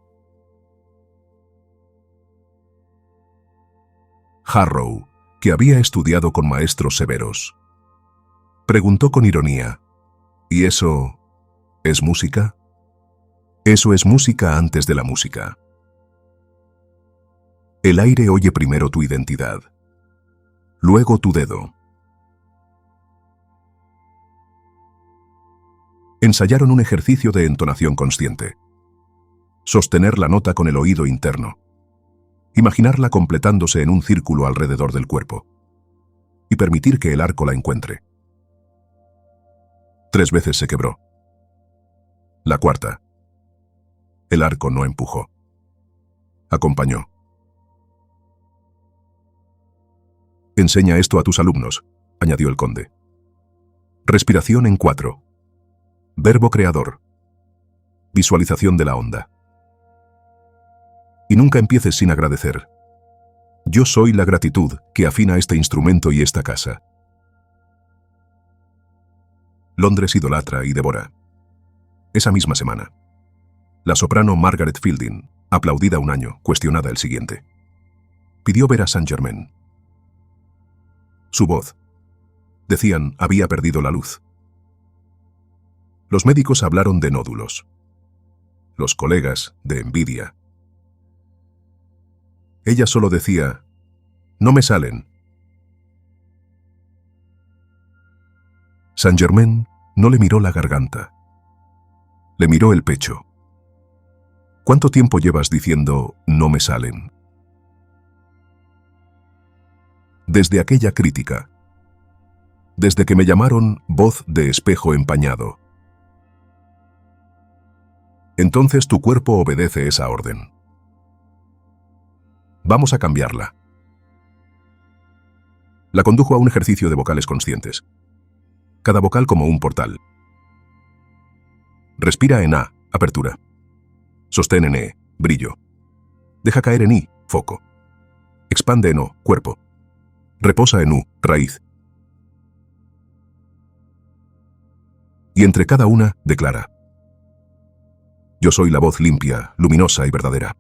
Harrow, que había estudiado con maestros severos, preguntó con ironía: ¿y eso es música? Eso es música antes de la música. El aire oye primero tu identidad, luego tu dedo. Ensayaron un ejercicio de entonación consciente. Sostener la nota con el oído interno. Imaginarla completándose en un círculo alrededor del cuerpo. Y permitir que el arco la encuentre. 3 veces se quebró. La cuarta. El arco no empujó. Acompañó. Enseña esto a tus alumnos, añadió el conde. Respiración en 4. Verbo creador. Visualización de la onda. Y nunca empieces sin agradecer. Yo soy la gratitud que afina este instrumento y esta casa. Londres idolatra y devora. Esa misma semana. La soprano Margaret Fielding, aplaudida un año, cuestionada el siguiente. Pidió ver a Saint-Germain. Su voz, decían, había perdido la luz. Los médicos hablaron de nódulos. Los colegas, de envidia. Ella solo decía, no me salen. Saint-Germain no le miró la garganta. Le miró el pecho. ¿Cuánto tiempo llevas diciendo, no me salen? Desde aquella crítica. Desde que me llamaron voz de espejo empañado. Entonces tu cuerpo obedece esa orden. Vamos a cambiarla. La condujo a un ejercicio de vocales conscientes. Cada vocal como un portal. Respira en A, apertura. Sostén en E, brillo. Deja caer en I, foco. Expande en O, cuerpo. Reposa en U, raíz. Y entre cada una, declara. Yo soy la voz limpia, luminosa y verdadera.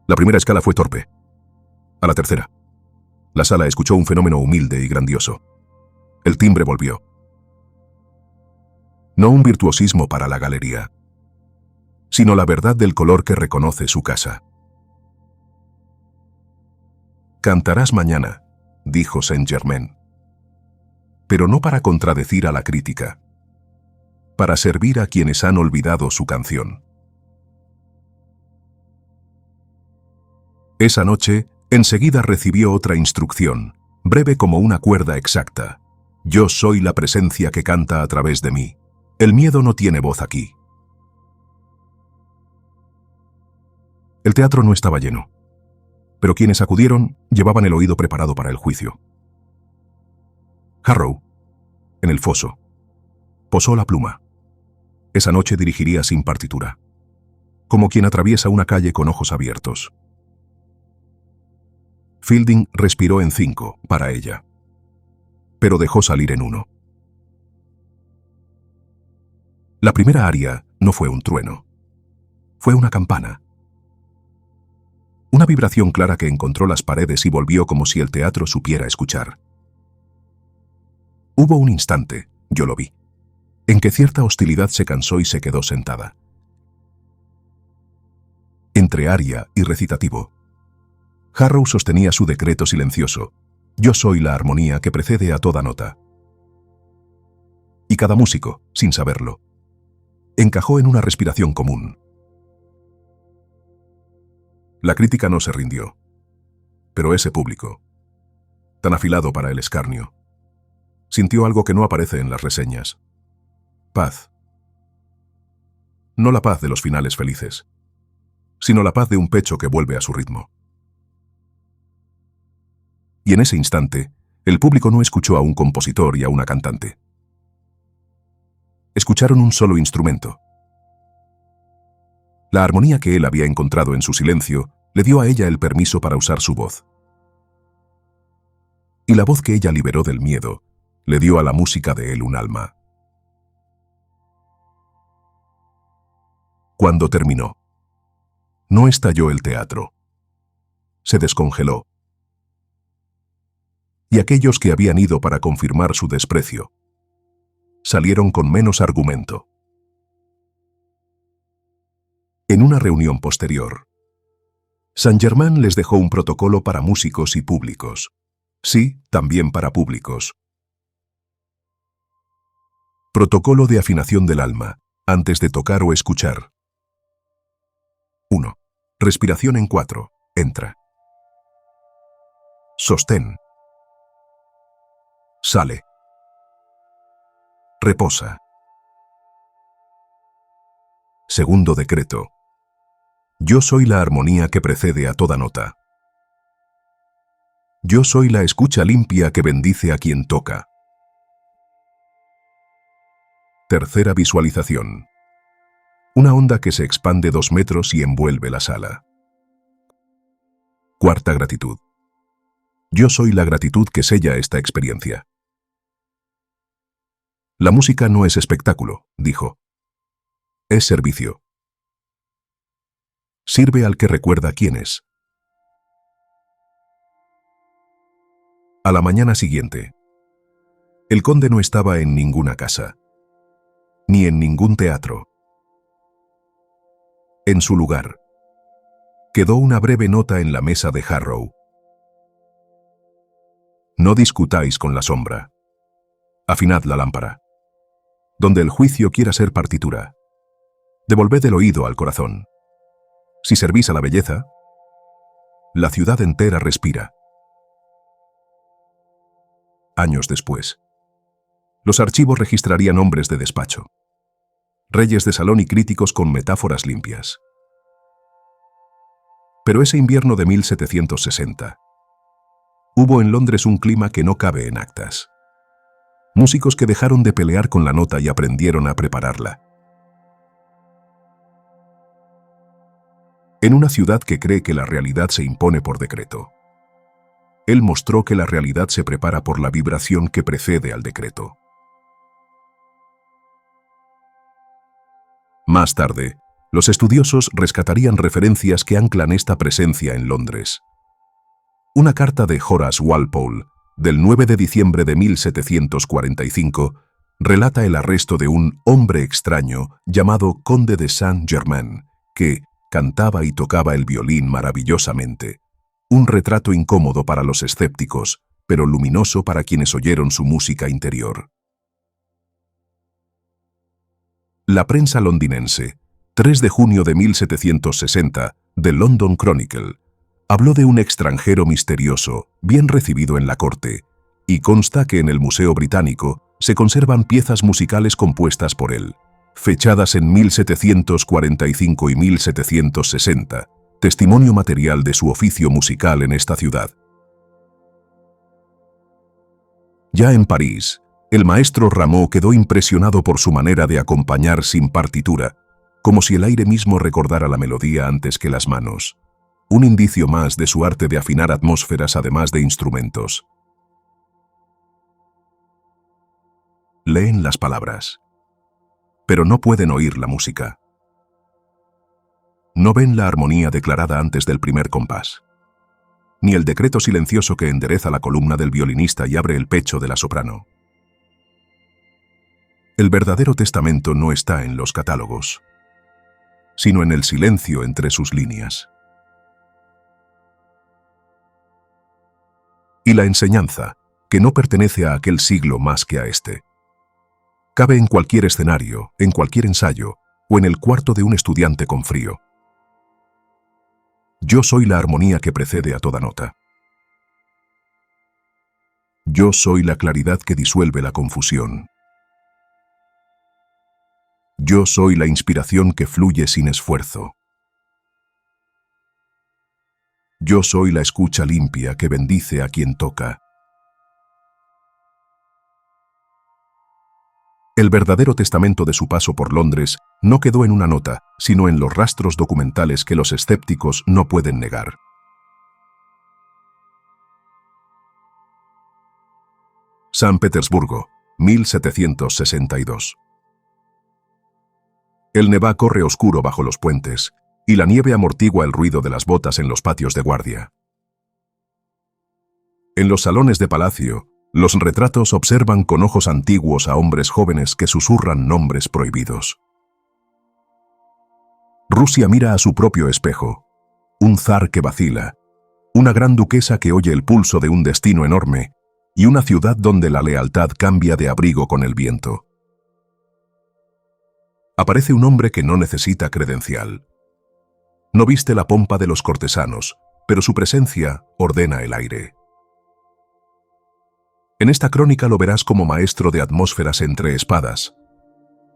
La primera escala fue torpe. A la tercera. La sala escuchó un fenómeno humilde y grandioso. El timbre volvió. No un virtuosismo para la galería, sino la verdad del color que reconoce su casa. Cantarás mañana, dijo Saint-Germain, pero no para contradecir a la crítica, para servir a quienes han olvidado su canción. Esa noche, enseguida recibió otra instrucción, breve como una cuerda exacta. Yo soy la presencia que canta a través de mí. El miedo no tiene voz aquí. El teatro no estaba lleno, pero quienes acudieron llevaban el oído preparado para el juicio. Harrow, en el foso, posó la pluma. Esa noche dirigiría sin partitura, como quien atraviesa una calle con ojos abiertos. Fielding respiró en 5 para ella, pero dejó salir en 1. La primera aria no fue un trueno, fue una campana. Una vibración clara que encontró las paredes y volvió como si el teatro supiera escuchar. Hubo un instante, yo lo vi, en que cierta hostilidad se cansó y se quedó sentada. Entre aria y recitativo, Harrow sostenía su decreto silencioso. Yo soy la armonía que precede a toda nota. Y cada músico, sin saberlo, encajó en una respiración común. La crítica no se rindió, pero ese público, tan afilado para el escarnio, sintió algo que no aparece en las reseñas. Paz. No la paz de los finales felices, sino la paz de un pecho que vuelve a su ritmo. Y en ese instante, el público no escuchó a un compositor y a una cantante. Escucharon un solo instrumento. La armonía que él había encontrado en su silencio le dio a ella el permiso para usar su voz. Y la voz que ella liberó del miedo le dio a la música de él un alma. Cuando terminó, no estalló el teatro. Se descongeló. Y aquellos que habían ido para confirmar su desprecio salieron con menos argumento. En una reunión posterior, Saint-Germain les dejó un protocolo para músicos y públicos. Sí, también para públicos. Protocolo de afinación del alma, antes de tocar o escuchar. 1. Respiración en 4. Entra. Sostén. Sale. Reposa. Segundo decreto. Yo soy la armonía que precede a toda nota. Yo soy la escucha limpia que bendice a quien toca. Tercera visualización. Una onda que se expande 2 metros y envuelve la sala. Cuarta gratitud. Yo soy la gratitud que sella esta experiencia. La música no es espectáculo, dijo. Es servicio. Sirve al que recuerda quién es. A la mañana siguiente, el conde no estaba en ninguna casa, ni en ningún teatro. En su lugar, quedó una breve nota en la mesa de Harrow. No discutáis con la sombra. Afinad la lámpara. Donde el juicio quiera ser partitura, devolved el oído al corazón. Si servís a la belleza, la ciudad entera respira. Años después, los archivos registrarían hombres de despacho, reyes de salón y críticos con metáforas limpias. Pero ese invierno de 1760, hubo en Londres un clima que no cabe en actas. Músicos que dejaron de pelear con la nota y aprendieron a prepararla. En una ciudad que cree que la realidad se impone por decreto, él mostró que la realidad se prepara por la vibración que precede al decreto. Más tarde, los estudiosos rescatarían referencias que anclan esta presencia en Londres. Una carta de Horace Walpole, del 9 de diciembre de 1745, relata el arresto de un hombre extraño llamado Conde de Saint-Germain, que cantaba y tocaba el violín maravillosamente. Un retrato incómodo para los escépticos, pero luminoso para quienes oyeron su música interior. La prensa londinense, 3 de junio de 1760, The London Chronicle, habló de un extranjero misterioso, bien recibido en la corte, y consta que en el Museo Británico se conservan piezas musicales compuestas por él, fechadas en 1745 y 1760, testimonio material de su oficio musical en esta ciudad. Ya en París, el maestro Rameau quedó impresionado por su manera de acompañar sin partitura, como si el aire mismo recordara la melodía antes que las manos. Un indicio más de su arte de afinar atmósferas además de instrumentos. Leen las palabras, pero no pueden oír la música. No ven la armonía declarada antes del primer compás, ni el decreto silencioso que endereza la columna del violinista y abre el pecho de la soprano. El verdadero testamento no está en los catálogos, sino en el silencio entre sus líneas. Y la enseñanza, que no pertenece a aquel siglo más que a este, cabe en cualquier escenario, en cualquier ensayo, o en el cuarto de un estudiante con frío. Yo soy la armonía que precede a toda nota. Yo soy la claridad que disuelve la confusión. Yo soy la inspiración que fluye sin esfuerzo. Yo soy la escucha limpia que bendice a quien toca. El verdadero testamento de su paso por Londres no quedó en una nota, sino en los rastros documentales que los escépticos no pueden negar. San Petersburgo, 1762. El Nevá corre oscuro bajo los puentes, y la nieve amortigua el ruido de las botas en los patios de guardia. En los salones de palacio, los retratos observan con ojos antiguos a hombres jóvenes que susurran nombres prohibidos. Rusia mira a su propio espejo, un zar que vacila, una gran duquesa que oye el pulso de un destino enorme y una ciudad donde la lealtad cambia de abrigo con el viento. Aparece un hombre que no necesita credencial. No viste la pompa de los cortesanos, pero su presencia ordena el aire. En esta crónica lo verás como maestro de atmósferas entre espadas,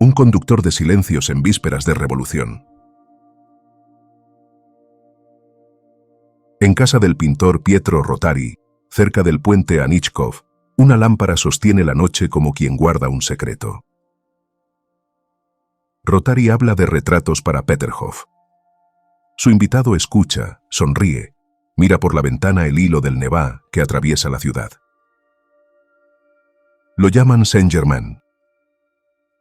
un conductor de silencios en vísperas de revolución. En casa del pintor Pietro Rotari, cerca del puente Anichkov, una lámpara sostiene la noche como quien guarda un secreto. Rotary habla de retratos para Peterhof. Su invitado escucha, sonríe, mira por la ventana el hilo del Neva que atraviesa la ciudad. Lo llaman Saint-Germain.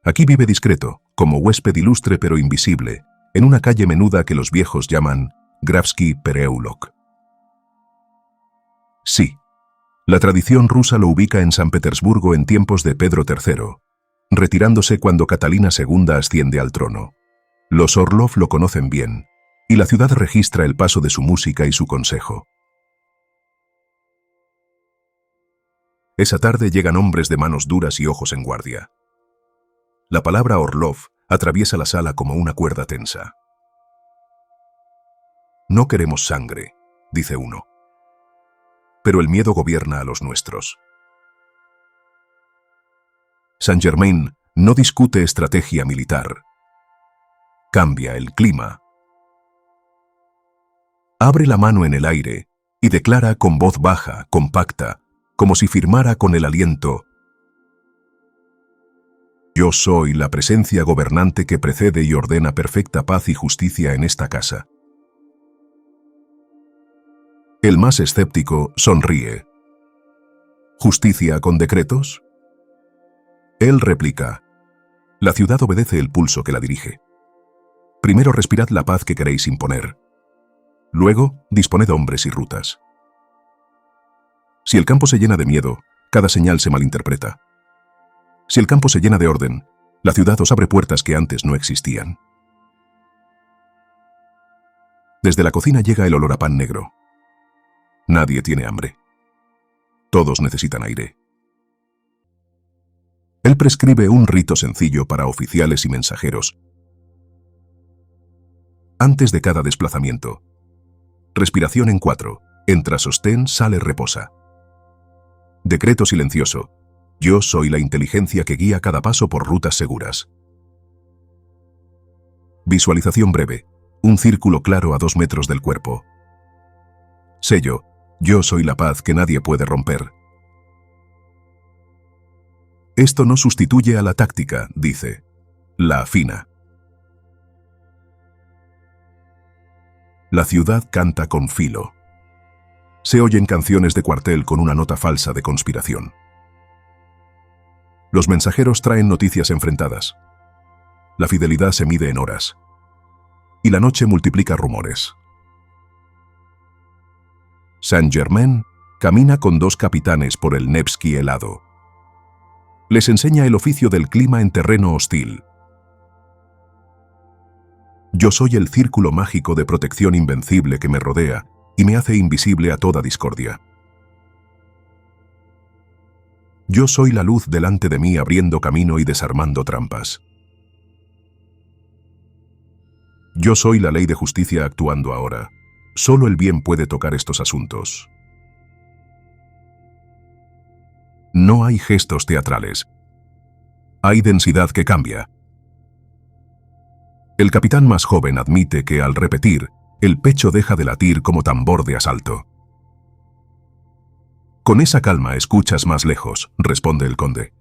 Aquí vive discreto, como huésped ilustre pero invisible, en una calle menuda que los viejos llaman Grafsky Pereulok. Sí, la tradición rusa lo ubica en San Petersburgo en tiempos de Pedro III, retirándose cuando Catalina II asciende al trono. Los Orlov lo conocen bien, y la ciudad registra el paso de su música y su consejo. Esa tarde llegan hombres de manos duras y ojos en guardia. La palabra Orlov atraviesa la sala como una cuerda tensa. No queremos sangre, dice uno. Pero el miedo gobierna a los nuestros. Saint-Germain no discute estrategia militar. Cambia el clima. Abre la mano en el aire y declara con voz baja, compacta, como si firmara con el aliento: yo soy la presencia gobernante que precede y ordena perfecta paz y justicia en esta casa. El más escéptico sonríe. ¿Justicia con decretos? Él replica: la ciudad obedece el pulso que la dirige. Primero respirad la paz que queréis imponer. Luego, disponed hombres y rutas. Si el campo se llena de miedo, cada señal se malinterpreta. Si el campo se llena de orden, la ciudad os abre puertas que antes no existían. Desde la cocina llega el olor a pan negro. Nadie tiene hambre. Todos necesitan aire. Él prescribe un rito sencillo para oficiales y mensajeros. Antes de cada desplazamiento. Respiración en 4. Entra sostén, sale reposa. Decreto silencioso. Yo soy la inteligencia que guía cada paso por rutas seguras. Visualización breve. Un círculo claro a 2 metros del cuerpo. Sello. Yo soy la paz que nadie puede romper. Esto no sustituye a la táctica, dice. La afina. La ciudad canta con filo. Se oyen canciones de cuartel con una nota falsa de conspiración. Los mensajeros traen noticias enfrentadas. La fidelidad se mide en horas. Y la noche multiplica rumores. Saint-Germain camina con 2 capitanes por el Nevsky helado. Les enseña el oficio del clima en terreno hostil. Yo soy el círculo mágico de protección invencible que me rodea y me hace invisible a toda discordia. Yo soy la luz delante de mí abriendo camino y desarmando trampas. Yo soy la ley de justicia actuando ahora. Solo el bien puede tocar estos asuntos. No hay gestos teatrales. Hay densidad que cambia. El capitán más joven admite que al repetir, el pecho deja de latir como tambor de asalto. Con esa calma escuchas más lejos, responde el conde.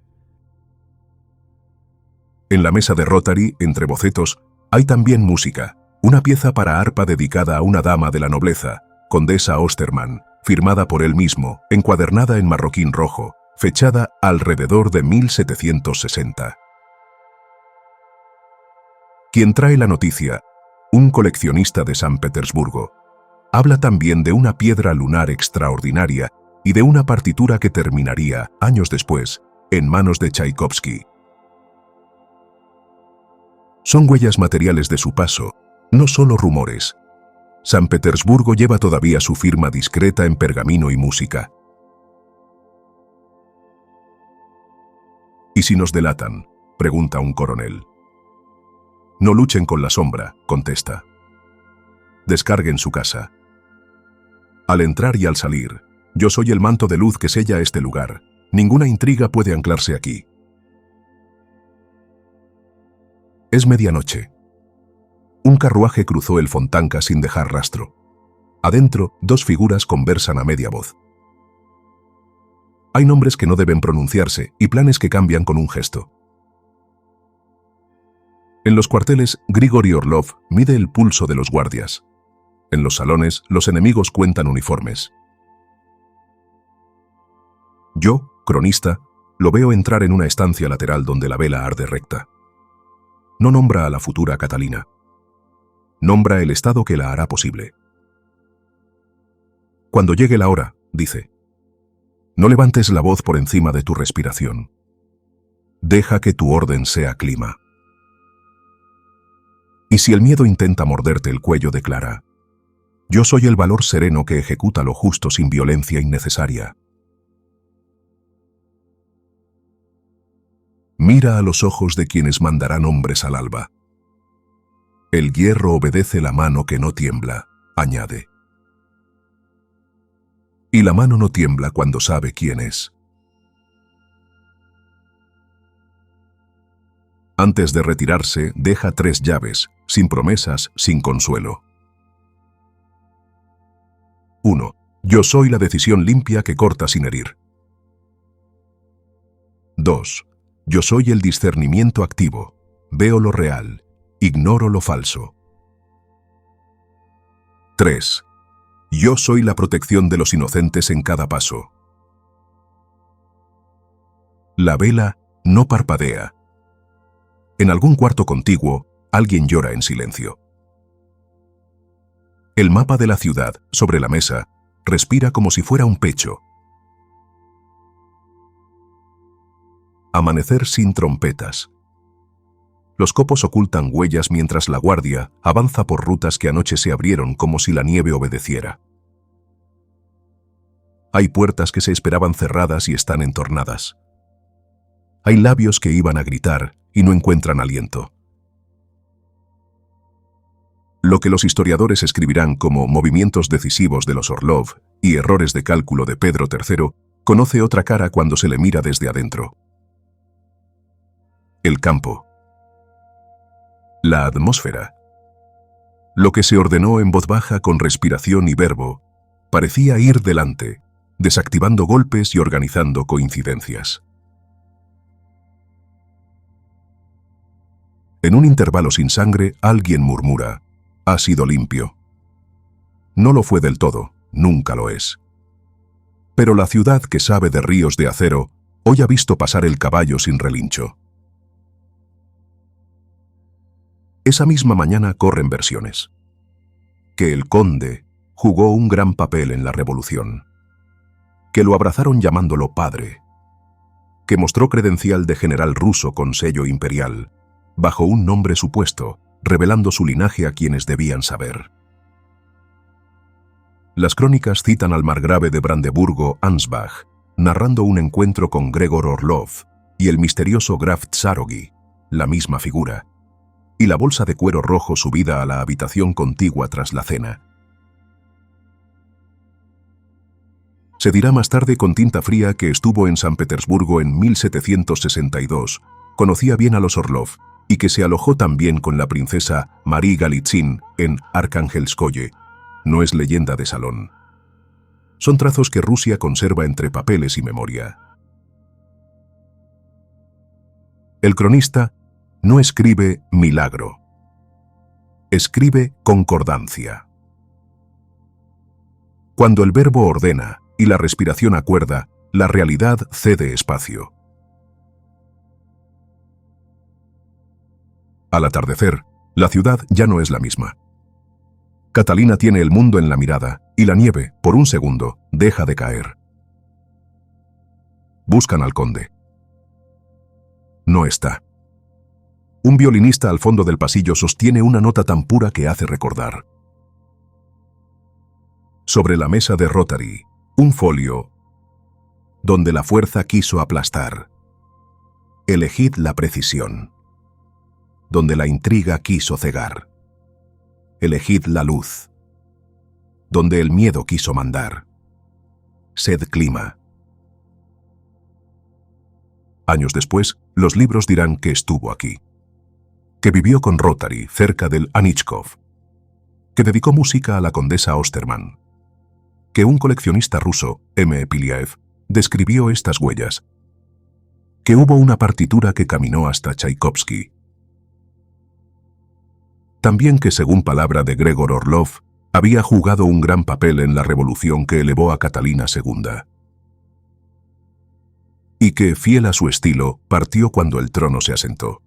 En la mesa de Rotary, entre bocetos, hay también música, una pieza para arpa dedicada a una dama de la nobleza, condesa Osterman, firmada por él mismo, encuadernada en marroquín rojo, fechada alrededor de 1760. Quien trae la noticia, un coleccionista de San Petersburgo, habla también de una piedra lunar extraordinaria y de una partitura que terminaría, años después, en manos de Tchaikovsky. Son huellas materiales de su paso, no solo rumores. San Petersburgo lleva todavía su firma discreta en pergamino y música. ¿Y si nos delatan?, pregunta un coronel. No luchen con la sombra, contesta. Descarguen su casa. Al entrar y al salir, yo soy el manto de luz que sella este lugar. Ninguna intriga puede anclarse aquí. Es medianoche. Un carruaje cruzó el Fontanka sin dejar rastro. Adentro, 2 figuras conversan a media voz. Hay nombres que no deben pronunciarse y planes que cambian con un gesto. En los cuarteles, Grigori Orlov mide el pulso de los guardias. En los salones, los enemigos cuentan uniformes. Yo, cronista, lo veo entrar en una estancia lateral donde la vela arde recta. No nombra a la futura Catalina. Nombra el estado que la hará posible. Cuando llegue la hora, dice, no levantes la voz por encima de tu respiración. Deja que tu orden sea clima. Y si el miedo intenta morderte el cuello, declara, yo soy el valor sereno que ejecuta lo justo sin violencia innecesaria. Mira a los ojos de quienes mandarán hombres al alba. El hierro obedece la mano que no tiembla, añade. Y la mano no tiembla cuando sabe quién es. Antes de retirarse, deja 3 llaves, sin promesas, sin consuelo. 1. Yo soy la decisión limpia que corta sin herir. 2. Yo soy el discernimiento activo. Veo lo real, ignoro lo falso. 3. Yo soy la protección de los inocentes en cada paso. La vela no parpadea. En algún cuarto contiguo, alguien llora en silencio. El mapa de la ciudad, sobre la mesa, respira como si fuera un pecho. Amanecer sin trompetas. Los copos ocultan huellas mientras la guardia avanza por rutas que anoche se abrieron como si la nieve obedeciera. Hay puertas que se esperaban cerradas y están entornadas. Hay labios que iban a gritar y no encuentran aliento. Lo que los historiadores escribirán como movimientos decisivos de los Orlov y errores de cálculo de Pedro III conoce otra cara cuando se le mira desde adentro. El campo. La atmósfera. Lo que se ordenó en voz baja con respiración y verbo parecía ir delante, desactivando golpes y organizando coincidencias. En un intervalo sin sangre, alguien murmura, ha sido limpio. No lo fue del todo, nunca lo es. Pero la ciudad que sabe de ríos de acero, hoy ha visto pasar el caballo sin relincho. Esa misma mañana corren versiones. Que el conde jugó un gran papel en la revolución. Que lo abrazaron llamándolo padre. Que mostró credencial de general ruso con sello imperial, bajo un nombre supuesto, revelando su linaje a quienes debían saber. Las crónicas citan al margrave de Brandeburgo, Ansbach, narrando un encuentro con Gregor Orlov y el misterioso Graf Tsarogi, la misma figura, y la bolsa de cuero rojo subida a la habitación contigua tras la cena. Se dirá más tarde con tinta fría que estuvo en San Petersburgo en 1762, conocía bien a los Orlov, y que se alojó también con la princesa Marie Galitzin en Arkangelskoye. No es leyenda de salón. Son trazos que Rusia conserva entre papeles y memoria. El cronista no escribe milagro. Escribe concordancia. Cuando el verbo ordena y la respiración acuerda, la realidad cede espacio. Al atardecer, la ciudad ya no es la misma. Catalina tiene el mundo en la mirada y la nieve, por un segundo, deja de caer. Buscan al conde. No está. Un violinista al fondo del pasillo sostiene una nota tan pura que hace recordar. Sobre la mesa de Rotary, un folio donde la fuerza quiso aplastar. Elegid la precisión. Donde la intriga quiso cegar. Elegid la luz. Donde el miedo quiso mandar. Sed clima. Años después, los libros dirán que estuvo aquí. Que vivió con Rotary cerca del Anichkov. Que dedicó música a la condesa Osterman. Que un coleccionista ruso, M. Piliaev, describió estas huellas. Que hubo una partitura que caminó hasta Tchaikovsky. También que, según palabra de Gregor Orlov, había jugado un gran papel en la revolución que elevó a Catalina II. Y que, fiel a su estilo, partió cuando el trono se asentó.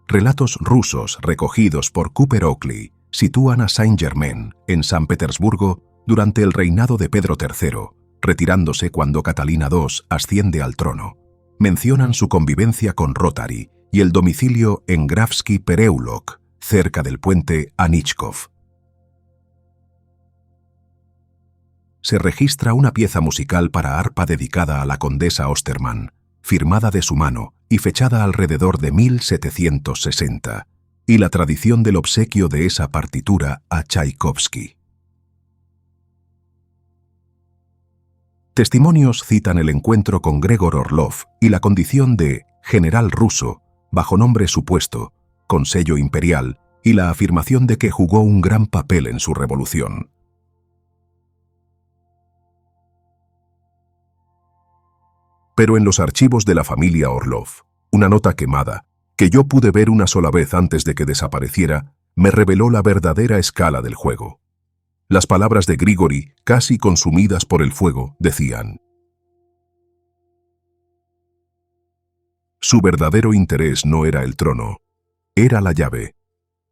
Relatos rusos recogidos por Cooper Oakley sitúan a Saint-Germain en San Petersburgo durante el reinado de Pedro III, retirándose cuando Catalina II asciende al trono. Mencionan su convivencia con Rotary y el domicilio en Grafsky Pereulok, cerca del puente Anichkov. Se registra una pieza musical para arpa dedicada a la condesa Ostermann, firmada de su mano y fechada alrededor de 1760, y la tradición del obsequio de esa partitura a Tchaikovsky. Testimonios citan el encuentro con Gregor Orlov y la condición de general ruso, bajo nombre supuesto, con sello imperial, y la afirmación de que jugó un gran papel en su revolución. Pero en los archivos de la familia Orlov, una nota quemada, que yo pude ver una sola vez antes de que desapareciera, me reveló la verdadera escala del juego. Las palabras de Grigori, casi consumidas por el fuego, decían: su verdadero interés no era el trono, era la llave.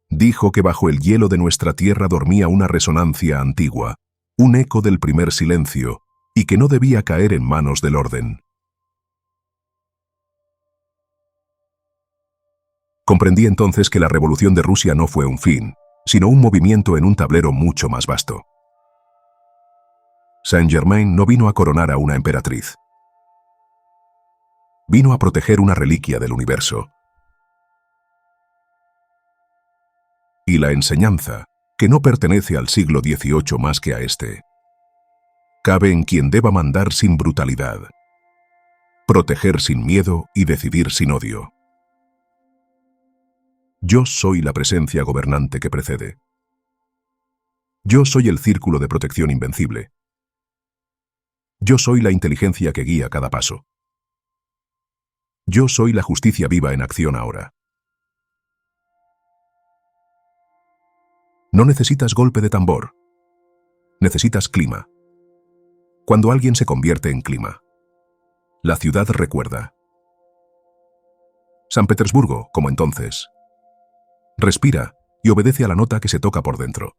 Dijo que bajo el hielo de nuestra tierra dormía una resonancia antigua, un eco del primer silencio, y que no debía caer en manos del orden. Comprendí entonces que la revolución de Rusia no fue un fin, sino un movimiento en un tablero mucho más vasto. Saint-Germain no vino a coronar a una emperatriz. Vino a proteger una reliquia del universo. Y la enseñanza, que no pertenece al siglo XVIII más que a este, cabe en quien deba mandar sin brutalidad, proteger sin miedo y decidir sin odio. Yo soy la presencia gobernante que precede. Yo soy el círculo de protección invencible. Yo soy la inteligencia que guía cada paso. Yo soy la justicia viva en acción ahora. No necesitas golpe de tambor. Necesitas clima. Cuando alguien se convierte en clima, la ciudad recuerda. San Petersburgo, como entonces, respira y obedece a la nota que se toca por dentro.